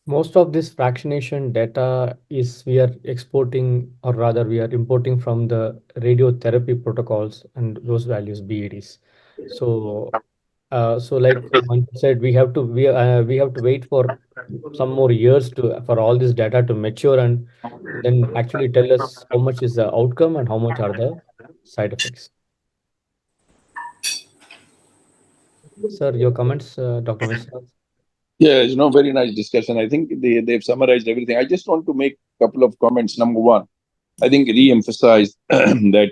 Most of this fractionation data is we are exporting, or rather we are importing from the radiotherapy protocols and those values BEDs. So like Manjul said, we have to wait for some more years for all this data to mature and then actually tell us how much is the outcome and how much are the side effects. Sir, your comments, Dr. Mishra? Yeah, very nice discussion. I think they've summarized everything. I just want to make a couple of comments. Number one, I think re-emphasize that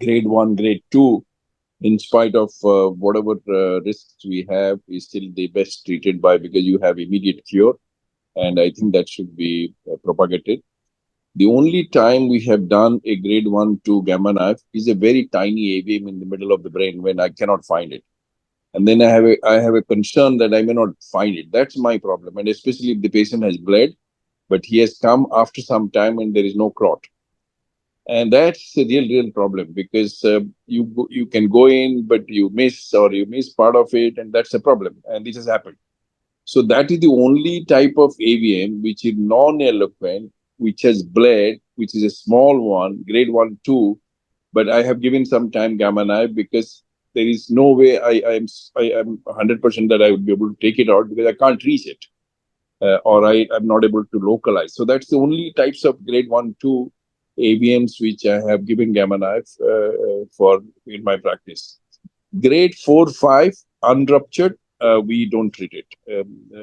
grade 1, grade 2, in spite of whatever risks we have, is still the best treated by, because you have immediate cure. And I think that should be propagated. The only time we have done a grade 1, 2 gamma knife is a very tiny AVM in the middle of the brain when I cannot find it. And then I have a concern that I may not find it. That's my problem. And especially if the patient has bled, but he has come after some time and there is no clot. And that's a real problem, because you can go in, but you miss part of it, and that's a problem. And this has happened. So that is the only type of AVM which is non-eloquent, which has bled, which is a small one, grade 1, 2. But I have given some time gamma knife because there is no way I am 100% that I would be able to take it out, because I can't reach it, or I am not able to localize. So that's the only types of grade 1, 2 AVMs which I have given gamma knife for in my practice. Grade 4, 5 unruptured, we don't treat it.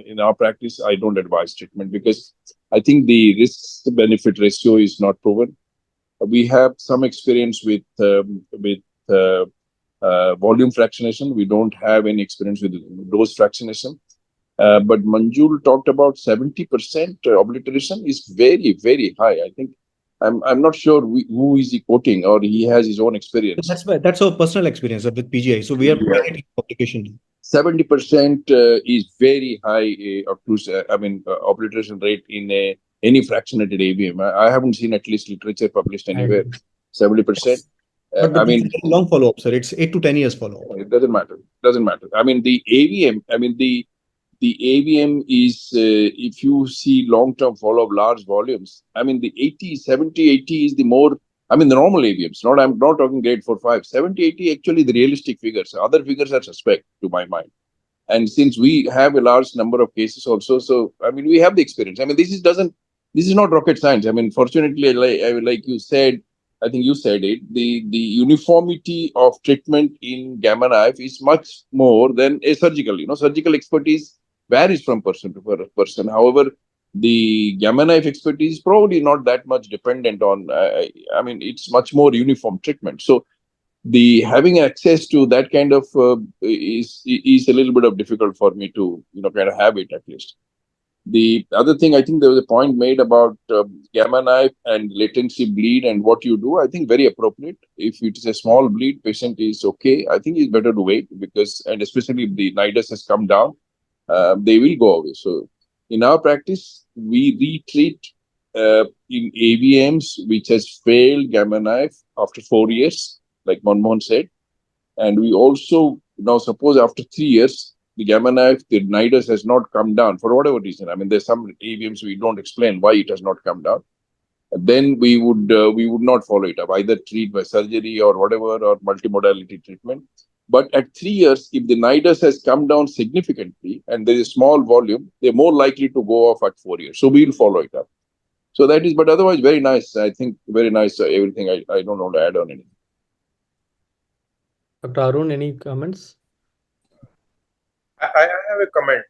In our practice, I don't advise treatment, because I think the risk-benefit ratio is not proven. We have some experience with volume fractionation. We don't have any experience with dose fractionation. But Manjul talked about 70% obliteration is very, very high. I think I'm not sure who is he quoting, or he has his own experience. That's our personal experience with PGI. So we are putting publication. 70% is very high obliteration rate in any fractionated AVM. I haven't seen at least literature published anywhere. 70%. But long follow-up, sir. It's 8 to 10 years follow-up. It doesn't matter. I mean, the AVM, the the AVM is, if you see long-term follow-up large volumes, I mean, the 70, 80 is the more, I mean, the normal AVMs, I'm not talking grade 4, 5, 70, 80, actually the realistic figures. Other figures are suspect to my mind. And since we have a large number of cases also, so, I mean, we have the experience. I mean, this is not rocket science. I mean, fortunately, like you said, I think you said it, the uniformity of treatment in gamma knife is much more than a surgical, surgical expertise varies from person to person. However, the gamma knife expertise is probably not that much dependent on, I mean, it's much more uniform treatment. So the having access to that kind of is a little bit of difficult for me to, kind of have it at least. The other thing, I think there was a point made about gamma knife and latency bleed and what you do. I think very appropriate. If it is a small bleed, patient is okay. I think it's better to wait because, and especially if the nidus has come down, they will go away. So in our practice, we retreat in AVMs which has failed gamma knife after 4 years, like Manmohan said. And we also, now suppose after 3 years, the gamma knife, the nidus has not come down for whatever reason. I mean, there's some AVMs we don't explain why it has not come down. Then we would not follow it up, either treat by surgery or whatever, or multimodality treatment. But at 3 years, if the nidus has come down significantly and there is small volume, they're more likely to go off at 4 years. So we'll follow it up. So that is, but otherwise, very nice. I think very nice. Everything. I don't want to add on anything. Dr. Arun, any comments? I have a comment.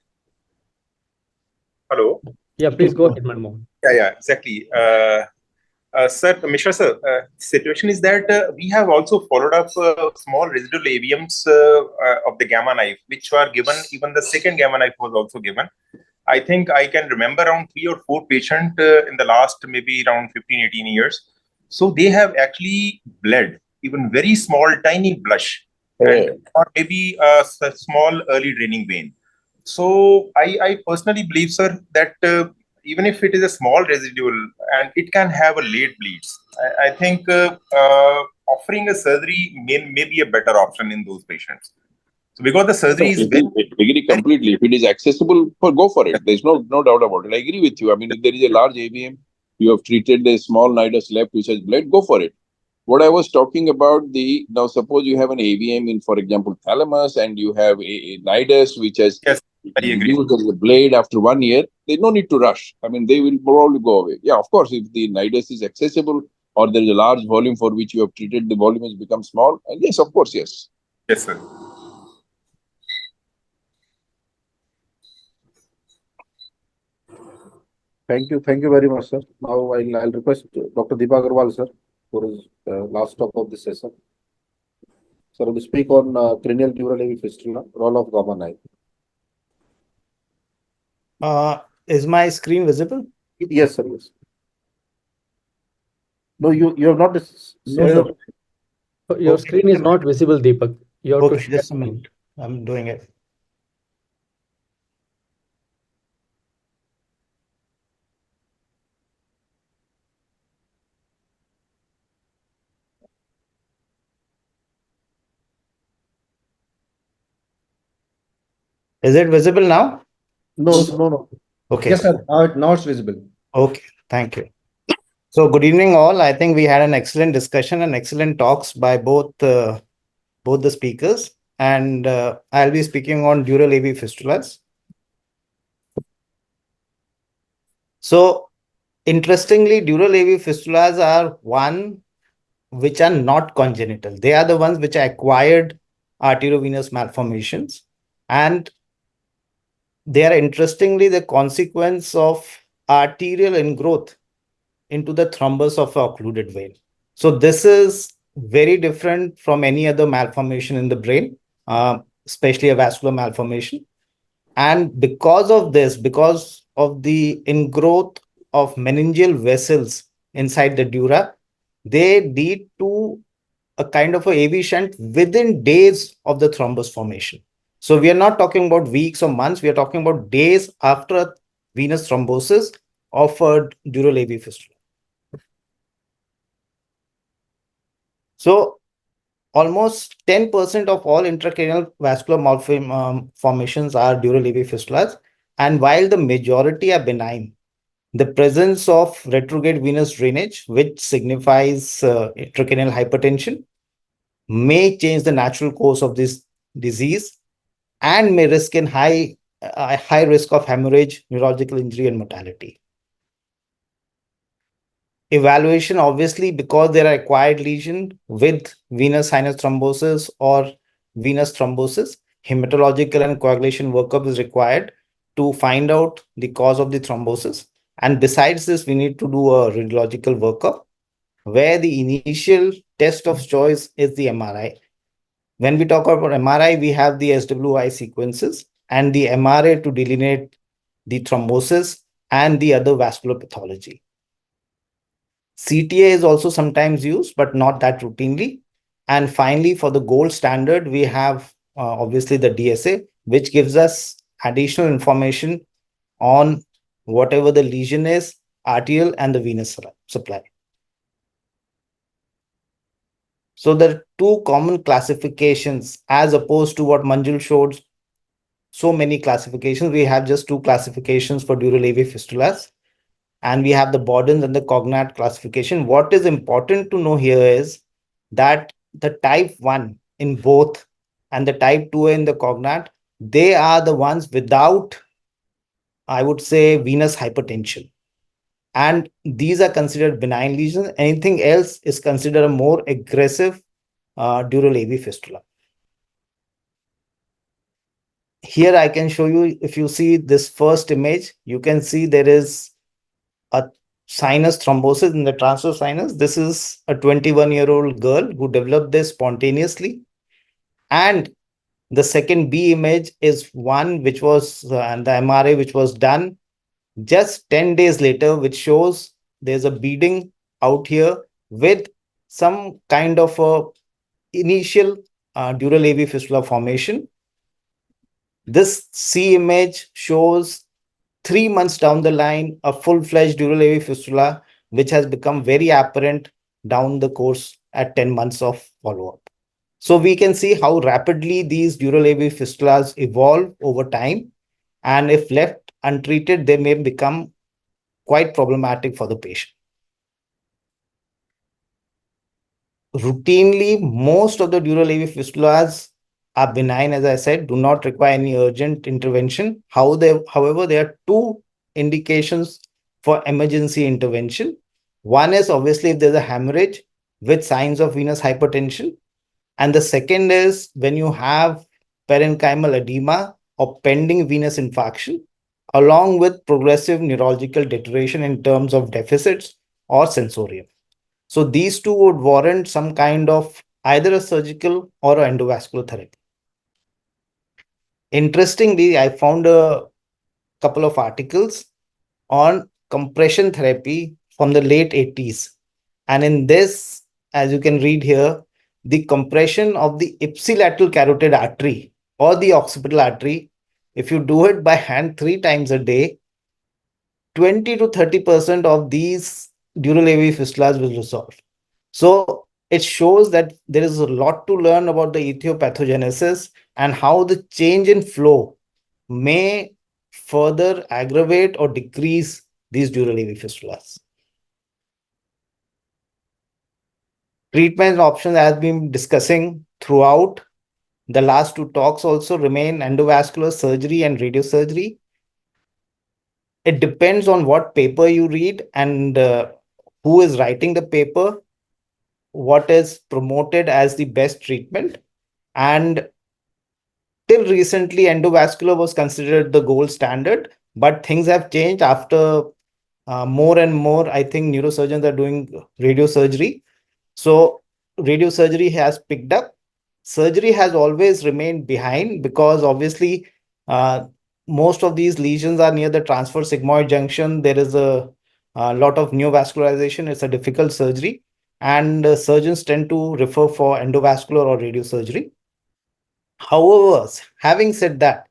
Hello. Yeah, please go ahead, Manmohan. Yeah, exactly. Sir, Mishra sir, situation is that we have also followed up small residual AVMs of the gamma knife, which were given, even the second gamma knife was also given. I think I can remember around 3 or 4 patients in the last maybe around 15, 18 years. So they have actually bled, even very small, tiny blush, and, or maybe a small early draining vein. So I personally believe, sir, that even if it is a small residual and it can have a late bleeds, I think offering a surgery may be a better option in those patients. So because the surgery is very... I agree completely. If it is accessible, go for it. There's no doubt about it. I agree with you. I mean, if there is a large AVM, you have treated the small nidus left which has bled, go for it. What I was talking about, now suppose you have an AVM in, for example, thalamus, and you have a nidus which has used as a blade after 1 year, there's no need to rush. I mean, they will probably go away. Yeah, of course, if the nidus is accessible or there is a large volume for which you have treated, the volume has become small. And yes, of course, yes. Yes, sir. Thank you very much, sir. Now I'll request Dr. Deepak Agarwal, sir, for his last talk of this session. Sir, to speak on cranial dural AV fistula, role of gamma knife. Is my screen visible? Yes, sir. Yes. No, you have not. No, your screen is not visible, Deepak. You have to just a minute. I'm doing it. Is it visible now? No. Okay. Yes, sir. Now it's visible. Okay. Thank you. So good evening, all. I think we had an excellent discussion and excellent talks by both the speakers. And I'll be speaking on dural AV fistulas. So interestingly, dural AV fistulas are one which are not congenital. They are the ones which are acquired arteriovenous malformations. And they are interestingly the consequence of arterial ingrowth into the thrombus of an occluded vein. So this is very different from any other malformation in the brain, especially a vascular malformation. And because of this, because of the ingrowth of meningeal vessels inside the dura, they lead to a kind of a AV shunt within days of the thrombus formation. So we are not talking about weeks or months. We are talking about days after a venous thrombosis of a dural AV fistula. So almost 10% of all intracranial vascular malformations are dural AV fistulas. And while the majority are benign, the presence of retrograde venous drainage, which signifies intracranial hypertension, may change the natural course of this disease and may risk in high risk of hemorrhage, neurological injury, and mortality. Evaluation, obviously, because there are acquired lesion with venous sinus thrombosis or venous thrombosis, hematological and coagulation workup is required to find out the cause of the thrombosis. And besides this, we need to do a radiological workup where the initial test of choice is the MRI. When we talk about MRI, we have the SWI sequences and the MRA to delineate the thrombosis and the other vascular pathology. CTA is also sometimes used, but not that routinely. And finally, for the gold standard, we have obviously the DSA, which gives us additional information on whatever the lesion is, arterial and the venous supply. So there are two common classifications as opposed to what Manjul showed. So many classifications. We have just two classifications for dural AV fistulas. And we have the Borden and the cognate classification. What is important to know here is that the type 1 in both and the type 2 in the cognate, they are the ones without, I would say, venous hypertension. And these are considered benign lesions. Anything else is considered a more aggressive dural AV fistula. Here I can show you, if you see this first image, you can see there is a sinus thrombosis in the transverse sinus. This is a 21-year-old girl who developed this spontaneously. And the second B image is one which was the MRA, which was done just 10 days later, which shows there's a beading out here with some kind of a initial dural AV fistula formation. This C image shows 3 months down the line, a full-fledged dural AV fistula, which has become very apparent down the course at 10 months of follow-up. So we can see how rapidly these dural AV fistulas evolve over time. And if left untreated, they may become quite problematic for the patient. Routinely, most of the dural AV fistulas are benign, as I said, do not require any urgent intervention. However, there are two indications for emergency intervention. One is obviously if there's a hemorrhage with signs of venous hypertension. And the second is when you have parenchymal edema or pending venous infarction, along with progressive neurological deterioration in terms of deficits or sensorium. So these two would warrant some kind of either a surgical or an endovascular therapy. Interestingly, I found a couple of articles on compression therapy from the late 80s. And in this, as you can read here, the compression of the ipsilateral carotid artery or the occipital artery, if you do it by hand 3 times a day, 20 to 30% of these dural AV fistulas will resolve. So it shows that there is a lot to learn about the etiopathogenesis and how the change in flow may further aggravate or decrease these dural AV fistulas. Treatment options, as been discussing throughout the last 2 talks, also remain endovascular surgery and radiosurgery. It depends on what paper you read and who is writing the paper, what is promoted as the best treatment. And till recently, endovascular was considered the gold standard, but things have changed after more and more, I think, neurosurgeons are doing radiosurgery. So radiosurgery has picked up. Surgery has always remained behind because obviously most of these lesions are near the transverse sigmoid junction. There is a lot of neovascularization. It's a difficult surgery. And surgeons tend to refer for endovascular or radiosurgery. However, having said that,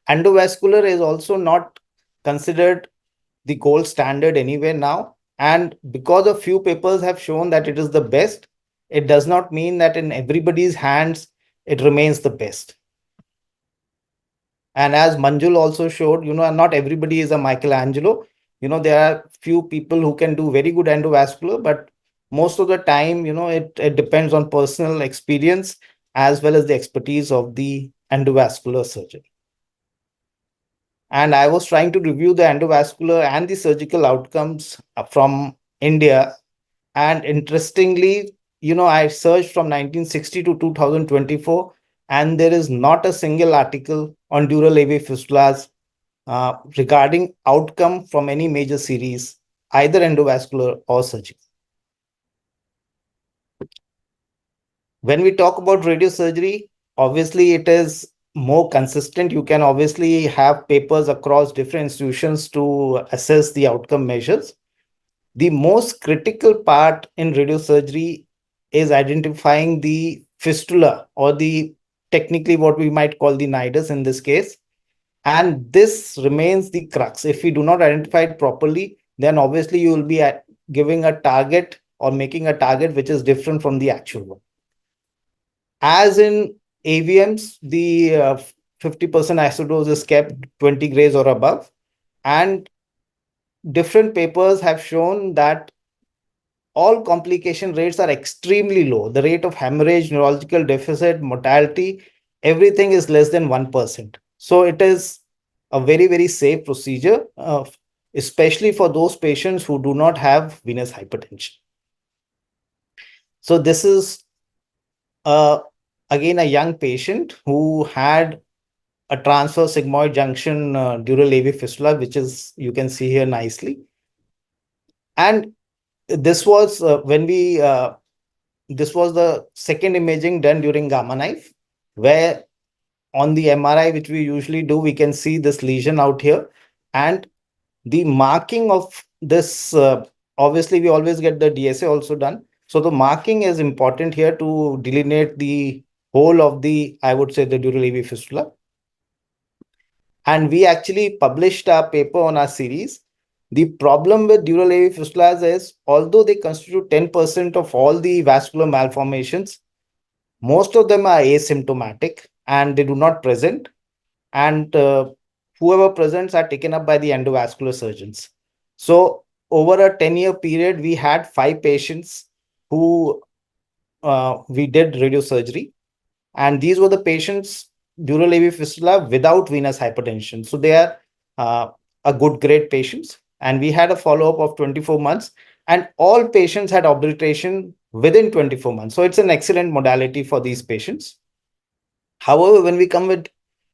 endovascular is also not considered the gold standard anywhere now. And because a few papers have shown that it is the best, it does not mean that in everybody's hands it remains the best. And as Manjul also showed, not everybody is a Michelangelo. There are few people who can do very good endovascular, but most of the time, it depends on personal experience as well as the expertise of the endovascular surgeon. And I was trying to review the endovascular and the surgical outcomes from India. And interestingly, I searched from 1960 to 2024, and there is not a single article on dural AV fistulas regarding outcome from any major series, either endovascular or surgical. When we talk about radiosurgery, obviously it is more consistent. You can obviously have papers across different institutions to assess the outcome measures. The most critical part in radiosurgery is identifying the fistula, or the technically what we might call the nidus in this case. And this remains the crux. If we do not identify it properly, then obviously you will be giving a target or making a target which is different from the actual one. As in AVMs, the 50% acidose is kept 20 grays or above. And different papers have shown that all complication rates are extremely low. The rate of hemorrhage, neurological deficit, mortality, everything is less than 1%. So it is a very, very safe procedure, especially for those patients who do not have venous hypertension. So this is again a young patient who had a transverse sigmoid junction dural AV fistula, which is, you can see here nicely. And this was this was the second imaging done during gamma knife, where on the MRI, which we usually do, we can see this lesion out here. And the marking of this, obviously we always get the DSA also done. So the marking is important here to delineate the whole of the, I would say, the dural AV fistula. And we actually published our paper on our series. The problem with dural AV fistulas is, although they constitute 10% of all the vascular malformations, most of them are asymptomatic and they do not present. And whoever presents are taken up by the endovascular surgeons. So over a 10-year period, we had 5 patients who we did radiosurgery. And these were the patients, dural AV fistula without venous hypertension. So they are a good grade patients. And we had a follow-up of 24 months. And all patients had obliteration within 24 months. So it's an excellent modality for these patients. However, when we come to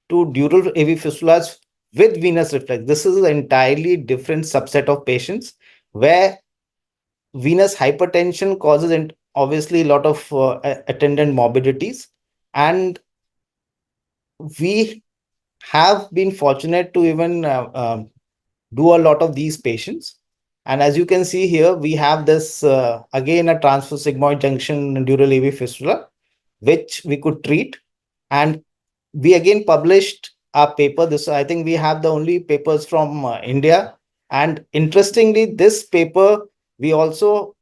dural AV fistulas with venous reflex, this is an entirely different subset of patients where venous hypertension causes obviously a lot of attendant morbidities. And we have been fortunate to even do a lot of these patients. And as you can see here, we have this, again, a transverse sigmoid junction dural AV fistula, which we could treat. And we again published our paper. This, I think we have the only papers from India. And interestingly, this paper, we also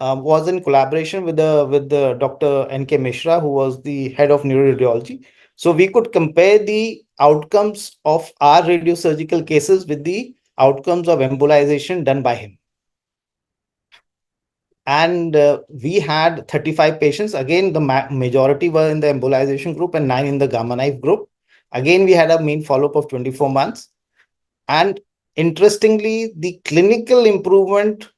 was in collaboration with the Dr. N.K. Mishra, who was the head of neuroradiology. So we could compare the outcomes of our radiosurgical cases with the outcomes of embolization done by him. And we had 35 patients. Again, the majority were in the embolization group and 9 in the gamma knife group. Again, we had a mean follow-up of 24 months. And interestingly, the clinical improvement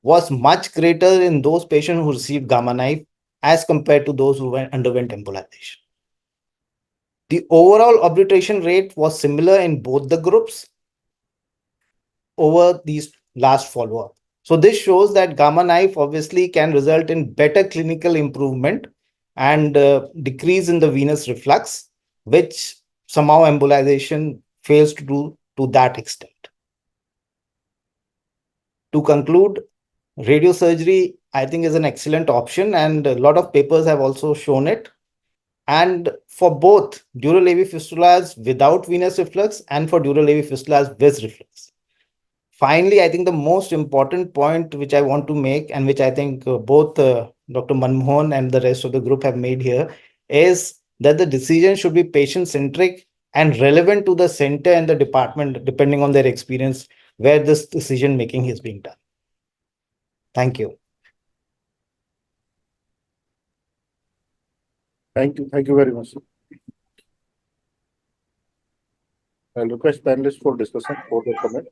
was much greater in those patients who received gamma knife as compared to those who underwent embolization. The overall obliteration rate was similar in both the groups over these last follow-up. So this shows that gamma knife obviously can result in better clinical improvement and decrease in the venous reflux, which somehow embolization fails to do to that extent. To conclude, radiosurgery, I think, is an excellent option, and a lot of papers have also shown it. And for both dural AV fistulas without venous reflux and for dural AV fistulas with reflux, finally, I think the most important point which I want to make, and which I think both Dr. Manmohan and the rest of the group have made here, is that the decision should be patient-centric and relevant to the center and the department, depending on their experience, where this decision-making is being done. Thank you. Thank you. Thank you very much. I'll request panelists for discussion for the comment.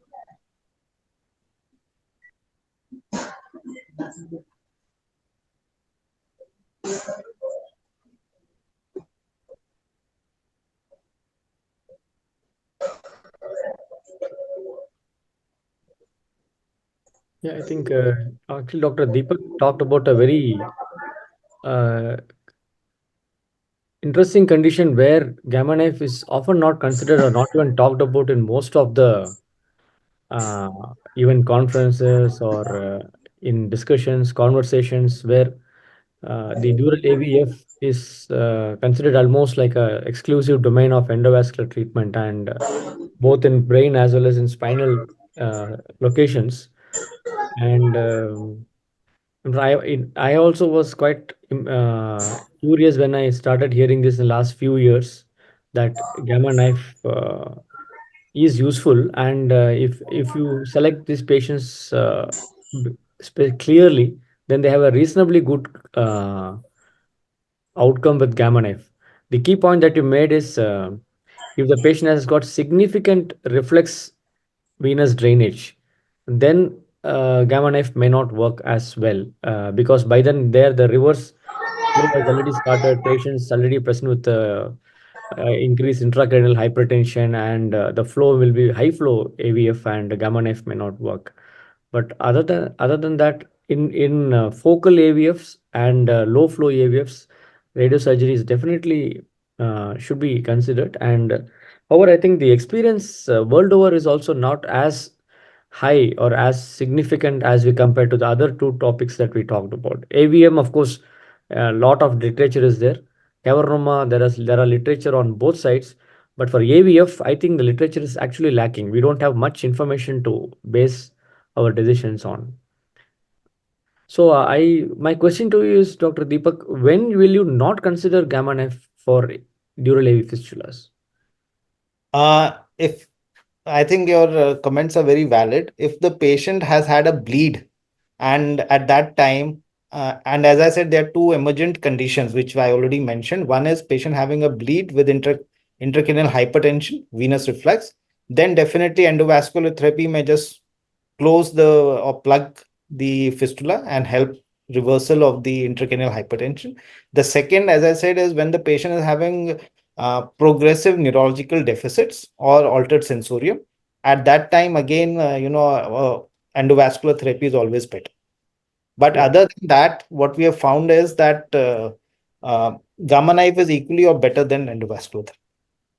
Yeah, I think actually Dr. Deepak talked about a very interesting condition where gamma knife is often not considered or not even talked about in most of the even conferences or in discussions, conversations, where the dural AVF is considered almost like a exclusive domain of endovascular treatment, and both in brain as well as in spinal locations. And I also was quite curious when I started hearing this in the last few years, that gamma knife is useful, and if you select these patients clearly, then they have a reasonably good outcome with gamma knife. The key point that you made is if the patient has got significant reflex venous drainage, then gamma knife may not work as well, because by then there the reverse flow has already started. Patients already present with increased intracranial hypertension, and the flow will be high flow AVF, and gamma knife may not work. But other than that, in focal AVFs and low flow AVFs, radiosurgery is definitely should be considered. And however, I think the experience world over is also not as high or as significant as we compare to the other two topics that we talked about. AVM, of course, a lot of literature is there. Cavernous, there are literature on both sides, but for AVF, I think the literature is actually lacking. We don't have much information to base our decisions on. So my question to you is, Dr. Deepak, when will you not consider gamma knife for dural AV fistulas? If I think your comments are very valid. If the patient has had a bleed, and at that time, and as I said, there are two emergent conditions which I already mentioned. One is patient having a bleed with intracranial hypertension, venous reflux. Then definitely endovascular therapy may just close the or plug the fistula and help reversal of the intracranial hypertension. The second, as I said, is when the patient is having progressive neurological deficits or altered sensorium. At that time, again, endovascular therapy is always better. But other than that, what we have found is that gamma knife is equally or better than endovascular therapy.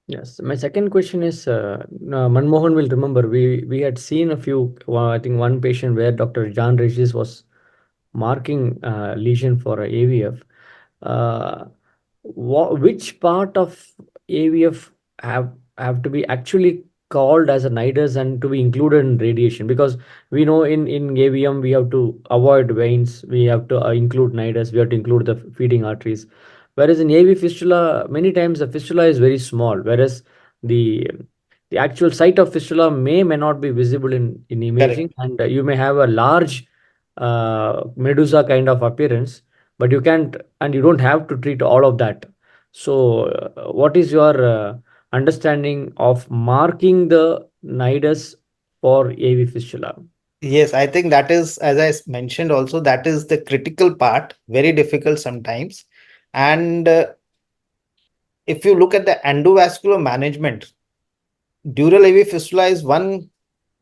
Yes, my second question is, Manmohan will remember, we had seen a few, I think one patient where Dr. John Regis was marking lesion for a AVF. Which part of AVF have to be actually called as a nidus and to be included in radiation? Because we know in AVM we have to avoid veins, we have to include nidus, we have to include the feeding arteries. Whereas in AV fistula, many times the fistula is very small, whereas the actual site of fistula may not be visible in imaging. Correct. And you may have a large medusa kind of appearance, but you can't, and you don't have to treat all of that. So what is your understanding of marking the nidus for AV fistula? Yes, I think that is, as I mentioned also, that is the critical part, very difficult sometimes. And if you look at the endovascular management, dural AV fistula is one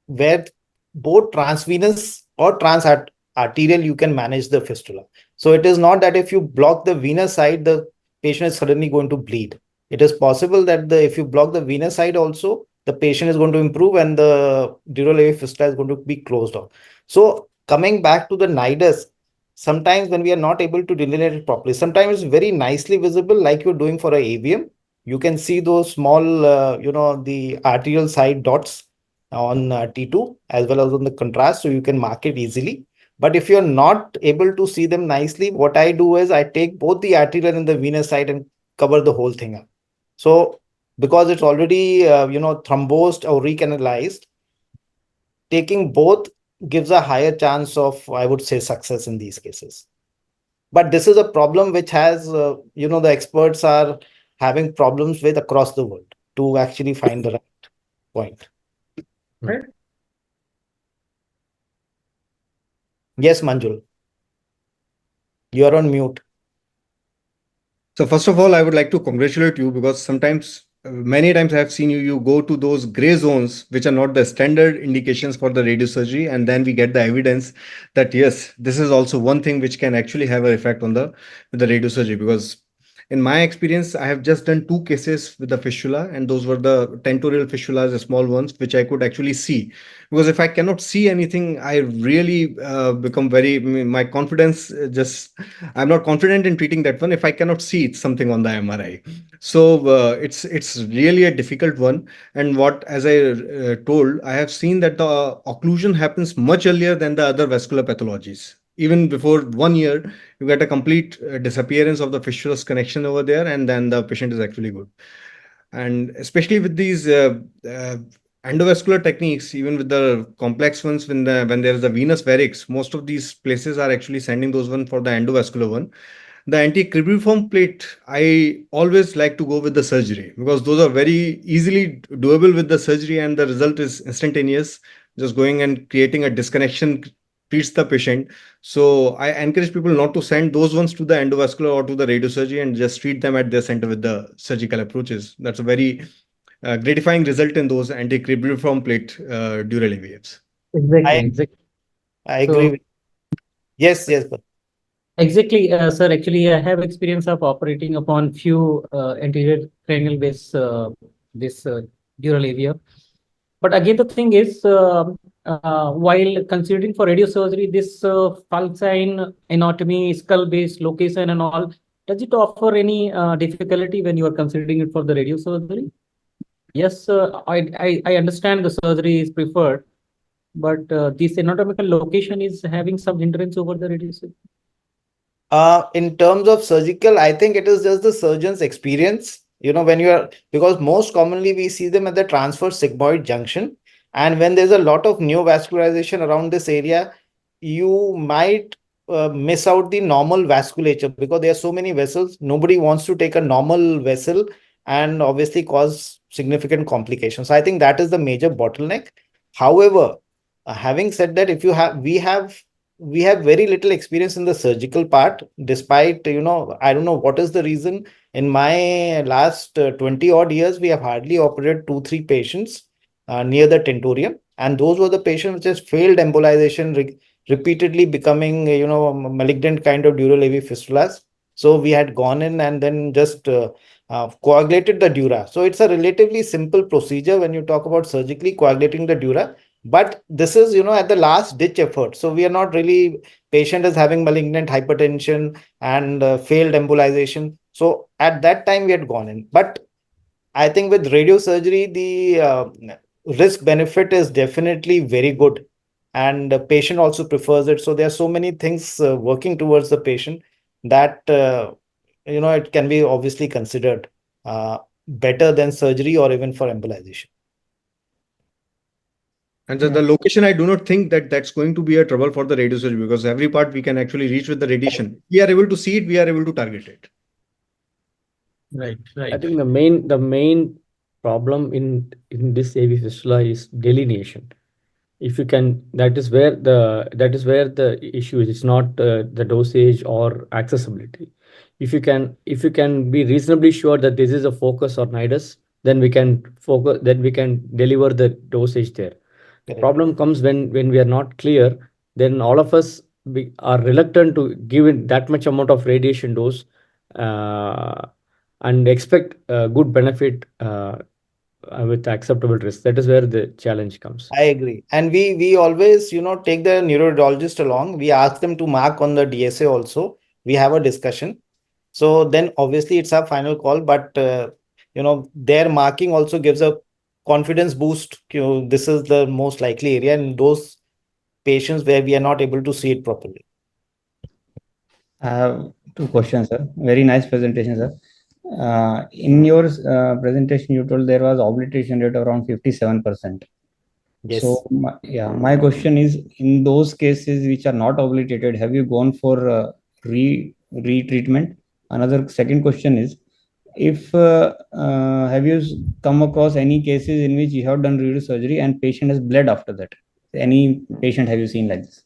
where both transvenous or transarterial you can manage the fistula. So it is not that if you block the venous side, the patient is suddenly going to bleed. It is possible that if you block the venous side also, the patient is going to improve and the dural AV fistula is going to be closed off. So coming back to the nidus, sometimes when we are not able to delineate it properly, sometimes it's very nicely visible, like you're doing for a AVM. You can see those small, the arterial side dots on T2 as well as on the contrast, so you can mark it easily. But if you're not able to see them nicely, what I do is I take both the arterial and the venous side and cover the whole thing up. So because it's already thrombosed or recanalized, taking both gives a higher chance of, I would say, success in these cases. But this is a problem which has the experts are having problems with across the world to actually find the right point. Right. Yes, Manjul, you're on mute. So first of all, I would like to congratulate you, because sometimes, many times I have seen you go to those gray zones, which are not the standard indications for the radiosurgery. And then we get the evidence that, yes, this is also one thing which can actually have an effect on the radiosurgery. Because in my experience, I have just done 2 cases with the fistula, and those were the tentorial fistulas, the small ones, which I could actually see. Because if I cannot see anything, I really become very, my confidence I'm not confident in treating that one if I cannot see it's something on the MRI. So it's really a difficult one. And what, as I told, I have seen that the occlusion happens much earlier than the other vascular pathologies. Even before 1 year, you get a complete disappearance of the fistulous connection over there, and then the patient is actually good. And especially with these endovascular techniques, even with the complex ones, when there is a venous varix, most of these places are actually sending those one for the endovascular one. The anti-cribriform plate, I always like to go with the surgery, because those are very easily doable with the surgery, and the result is instantaneous. Just going and creating a disconnection treats the patient. So I encourage people not to send those ones to the endovascular or to the radiosurgery, and just treat them at their center with the surgical approaches. That's a very gratifying result in those anti-cribriform plate dural AVMs. Exactly. I agree So- with. Yes, but Exactly, sir. Actually, I have experience of operating upon few anterior cranial base this dural area. But again, the thing is, while considering for radiosurgery, this falcine anatomy, skull-based location and all, does it offer any difficulty when you are considering it for the radiosurgery? Yes, I understand the surgery is preferred, but this anatomical location is having some hindrance over the radiosurgery. In terms of surgical, I think it is just the surgeon's experience. When because most commonly we see them at the transverse sigmoid junction. And when there's a lot of neovascularization around this area, you might miss out the normal vasculature, because there are so many vessels. Nobody wants to take a normal vessel and obviously cause significant complications. So I think that is the major bottleneck. However, having said that, we have very little experience in the surgical part, despite, I don't know what is the reason. In my last 20 odd years, we have hardly operated 2-3 patients near the tentorium. And those were the patients which has failed embolization, repeatedly becoming, malignant kind of dural AV fistulas. So we had gone in and then just coagulated the dura. So it's a relatively simple procedure when you talk about surgically coagulating the dura. But this is, at the last ditch effort. So we are not really, patient is having malignant hypertension and failed embolization. So at that time we had gone in. But I think with radiosurgery, the risk benefit is definitely very good. And the patient also prefers it. So there are so many things working towards the patient that, it can be obviously considered better than surgery or even for embolization. And the location, I do not think that that's going to be a trouble for the radiosurgery, because every part we can actually reach with the radiation. We are able to see it, we are able to target it. Right. I think the main problem in this AV fistula is delineation. If you can, that is where the issue is. It's not the dosage or accessibility. If you can be reasonably sure that this is a focus or nidus, then we can focus. Then we can deliver the dosage there. The problem comes when we are not clear. Then all of us are reluctant to give it that much amount of radiation dose and expect good benefit with acceptable risk. That is where the challenge comes. I agree. And we always, take the neurologist along. We ask them to mark on the DSA also. We have a discussion. So then obviously it's our final call, but, their marking also gives a confidence boost. This is the most likely area in those patients where we are not able to see it properly. I have two questions, sir. Very nice presentation, sir. In your presentation, you told there was obliteration rate around 57%. Yes. So, my question is, in those cases which are not obliterated, have you gone for retreatment? Another second question is, if have you come across any cases in which you have done radiosurgery and patient has bled after that? Any patient have you seen like this?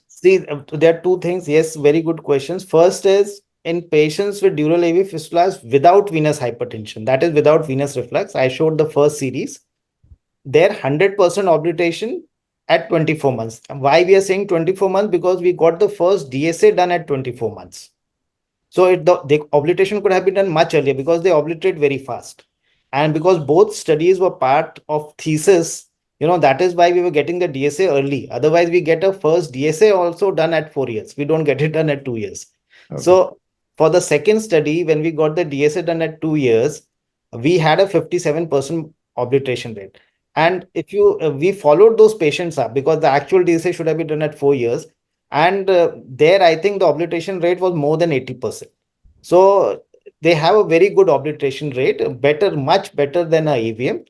See, there are two things. Yes, very good questions. First is in patients with dural AV fistulas without venous hypertension, that is without venous reflux. I showed the first series. Their 100% obliteration at 24 months. And why we are saying 24 months? Because we got the first DSA done at 24 months. So the obliteration could have been done much earlier because they obliterate very fast. And because both studies were part of thesis, that is why we were getting the DSA early. Otherwise, we get a first DSA also done at 4 years. We don't get it done at 2 years. Okay. So for the second study, when we got the DSA done at 2 years, we had a 57% obliteration rate. And if we followed those patients up because the actual DSA should have been done at 4 years. And there, I think the obliteration rate was more than 80%. So they have a very good obliteration rate, much better than a AVM.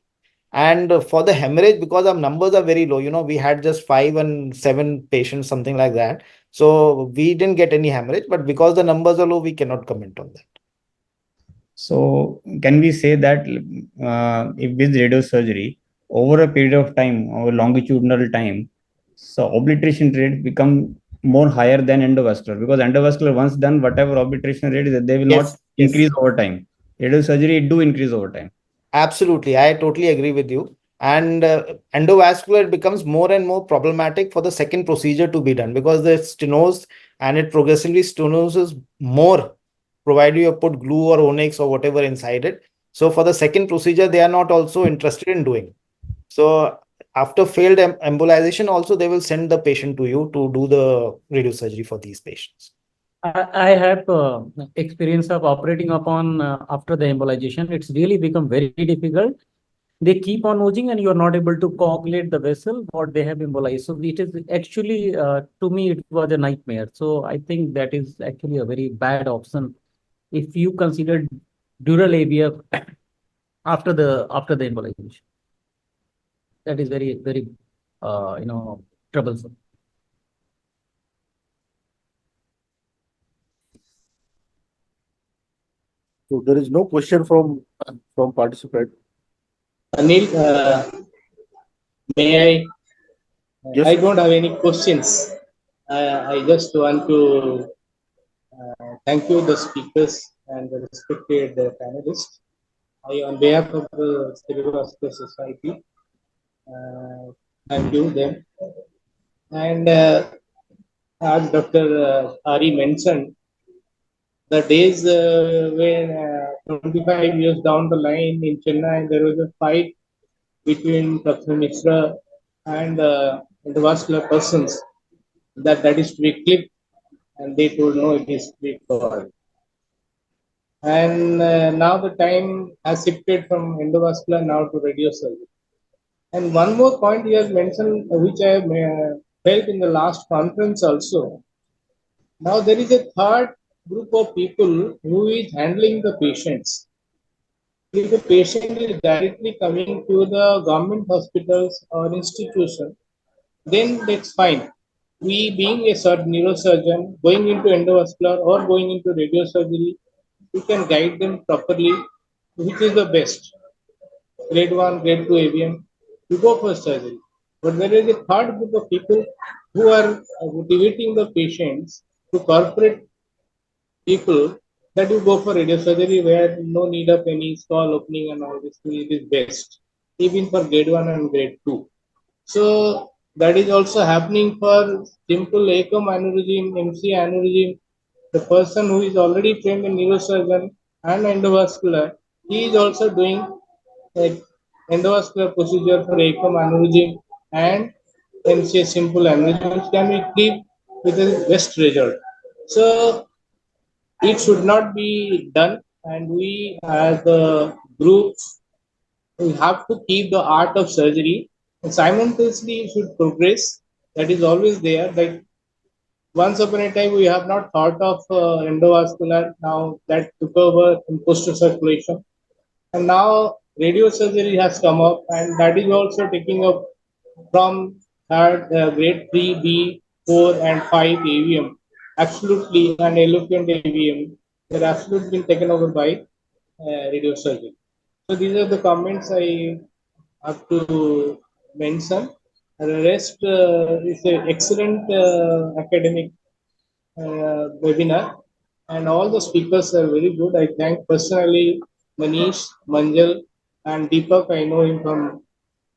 And for the hemorrhage, because our numbers are very low, we had just 5 and 7 patients, something like that. So we didn't get any hemorrhage, but because the numbers are low, we cannot comment on that. So can we say that if with radiosurgery, over a period of time, over longitudinal time, so obliteration rate become more higher than endovascular, because endovascular once done, whatever obliteration rate is, they will not increase over time. Radiosurgery do increase over time. Absolutely, I totally agree with you. And endovascular becomes more and more problematic for the second procedure to be done because the stenose and it progressively stenoses more, provided you put glue or onyx or whatever inside it. So for the second procedure, they are not also interested in doing. So after failed embolization, also they will send the patient to you to do the radiosurgery for these patients. I have experience of operating upon after the embolization. It's really become very difficult. They keep on oozing and you are not able to coagulate the vessel what they have embolized. So it is actually, to me, it was a nightmare. So I think that is actually a very bad option if you consider dural AVM after the embolization. That is very, very, troublesome. So there is no question from participant. Anil, may I? Yes. I don't have any questions. I just want to thank you, the speakers and the respected panelists. On behalf of the Cerebrovascular Society, thank you them. And as Dr. Ari mentioned, the days when 25 years down the line in Chennai, there was a fight between Dr. Mishra and the vascular persons that is to be clipped, and they told no, it is to be covered. And now the time has shifted from endovascular now to radiosurgery. And one more point he has mentioned, which I felt in the last conference also. Now there is a third group of people who is handling the patients. If the patient is directly coming to the government hospitals or institution, then that's fine. We being a neurosurgeon, going into endovascular or going into radiosurgery, we can guide them properly, which is the best. Grade 1, grade 2 AVM, you go for surgery. But there is a third group of people who are motivating the patients to corporate people that you go for radiosurgery where no need of any skull opening and all this. It is best, even for grade 1 and grade 2. So that is also happening for simple ACOM aneurysm, MC aneurysm. The person who is already trained in neurosurgeon and endovascular, he is also doing a endovascular procedure for ACOM aneurysm and MC simple aneurysm, which can be keep with the best result. So it should not be done, and we as the group We have to keep the art of surgery and simultaneously should progress. That is always there. Like once upon a time, we have not thought of endovascular. Now that took over in posterior circulation, and now radiosurgery has come up, and that is also taking up from third grade 3B, 4, and 5 AVM. Absolutely, and eloquent AVM. They're absolutely been taken over by radiosurgery. So these are the comments I have to mention. The rest is an excellent academic webinar, and all the speakers are very good. I thank personally Manish, Manjul, and Deepak. I know him from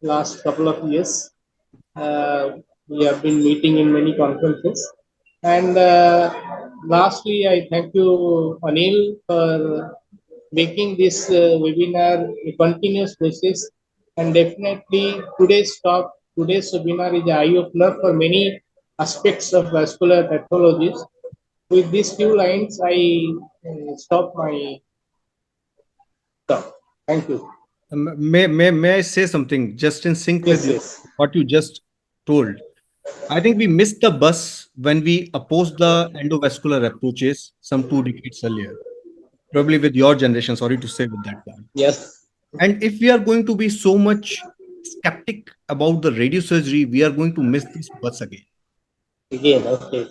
last couple of years. We have been meeting in many conferences. And lastly, I thank you, Anil, for making this webinar a continuous basis. And definitely today's talk, today's webinar is an eye-opener for many aspects of vascular pathologies. With these few lines, I stop my talk. Thank you. May I say something just in sync with what you just told? I think we missed the bus when we opposed the endovascular approaches some 2 decades earlier. Probably with your generation, sorry to say with that one. Yes. And if we are going to be so much skeptic about the radiosurgery, we are going to miss this bus again. Again, okay.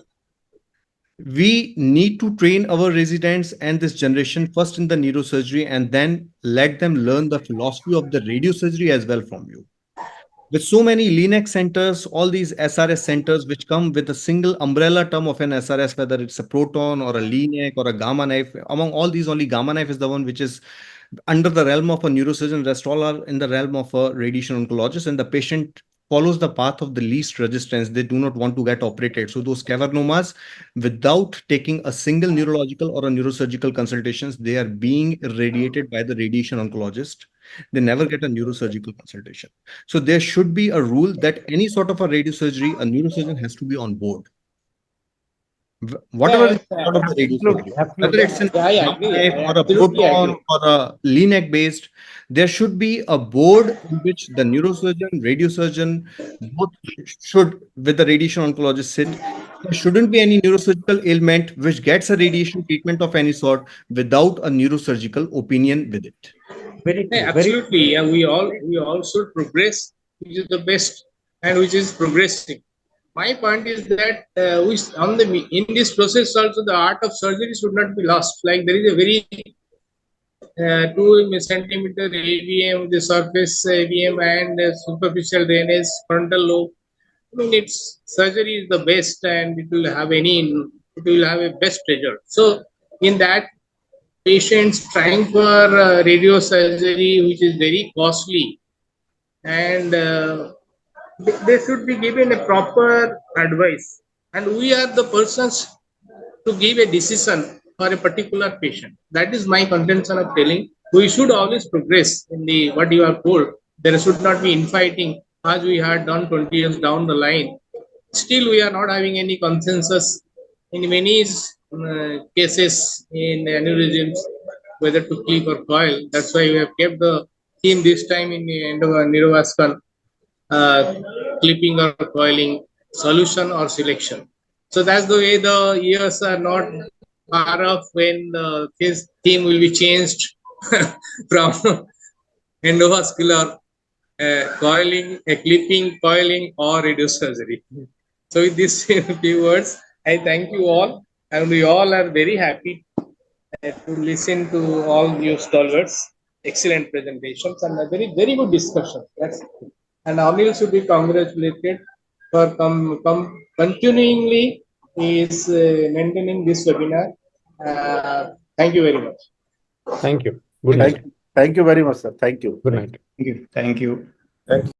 We need to train our residents and this generation first in the neurosurgery and then let them learn the philosophy of the radiosurgery as well from you. With so many LINAC centers, all these SRS centers which come with a single umbrella term of an SRS, whether it's a proton or a LINAC or a gamma knife, among all these only gamma knife is the one which is under the realm of a neurosurgeon. Rest all are in the realm of a radiation oncologist, and the patient follows the path of the least resistance. They do not want to get operated. So those cavernomas, without taking a single neurological or a neurosurgical consultations, they are being irradiated by the radiation oncologist. They never get a neurosurgical consultation. So there should be a rule that any sort of a radiosurgery, a neurosurgeon has to be on board. Whatever is part of the radiosurgery, whether it's an or a proton or a LINAC based, there should be a board in which the neurosurgeon, radiosurgeon, both should, with the radiation oncologist, sit. There shouldn't be any neurosurgical ailment which gets a radiation treatment of any sort without a neurosurgical opinion with it. Absolutely, and we all should progress, which is the best and which is progressing. My point is that in this process also the art of surgery should not be lost. Like there is a very 2 centimeter AVM, the surface AVM, and superficial drainage, frontal lobe. I mean, its surgery is the best, and it will have a best result. So in that, patients trying for radiosurgery, which is very costly, and they should be given a proper advice, and we are the persons to give a decision for a particular patient. That is my contention of telling. We should always progress in the what you are told. There should not be infighting as we had done 20 years down the line. Still, we are not having any consensus in many cases in aneurysms, whether to clip or coil. That's why we have kept the theme this time in the end of neurovascular. Clipping or coiling, solution or selection. So that's the way the years are not far off when this theme will be changed from endovascular coiling, clipping, coiling, or radiosurgery. So with these few words, I thank you all, and we all are very happy to listen to all you stalwarts. Excellent presentations and a very good discussion. That's it. And Anil should be congratulated for continuingly is maintaining this webinar. Thank you very much. Thank you. Good night. Thank you very much, sir. Thank you. Good night. Thank you. Thank you.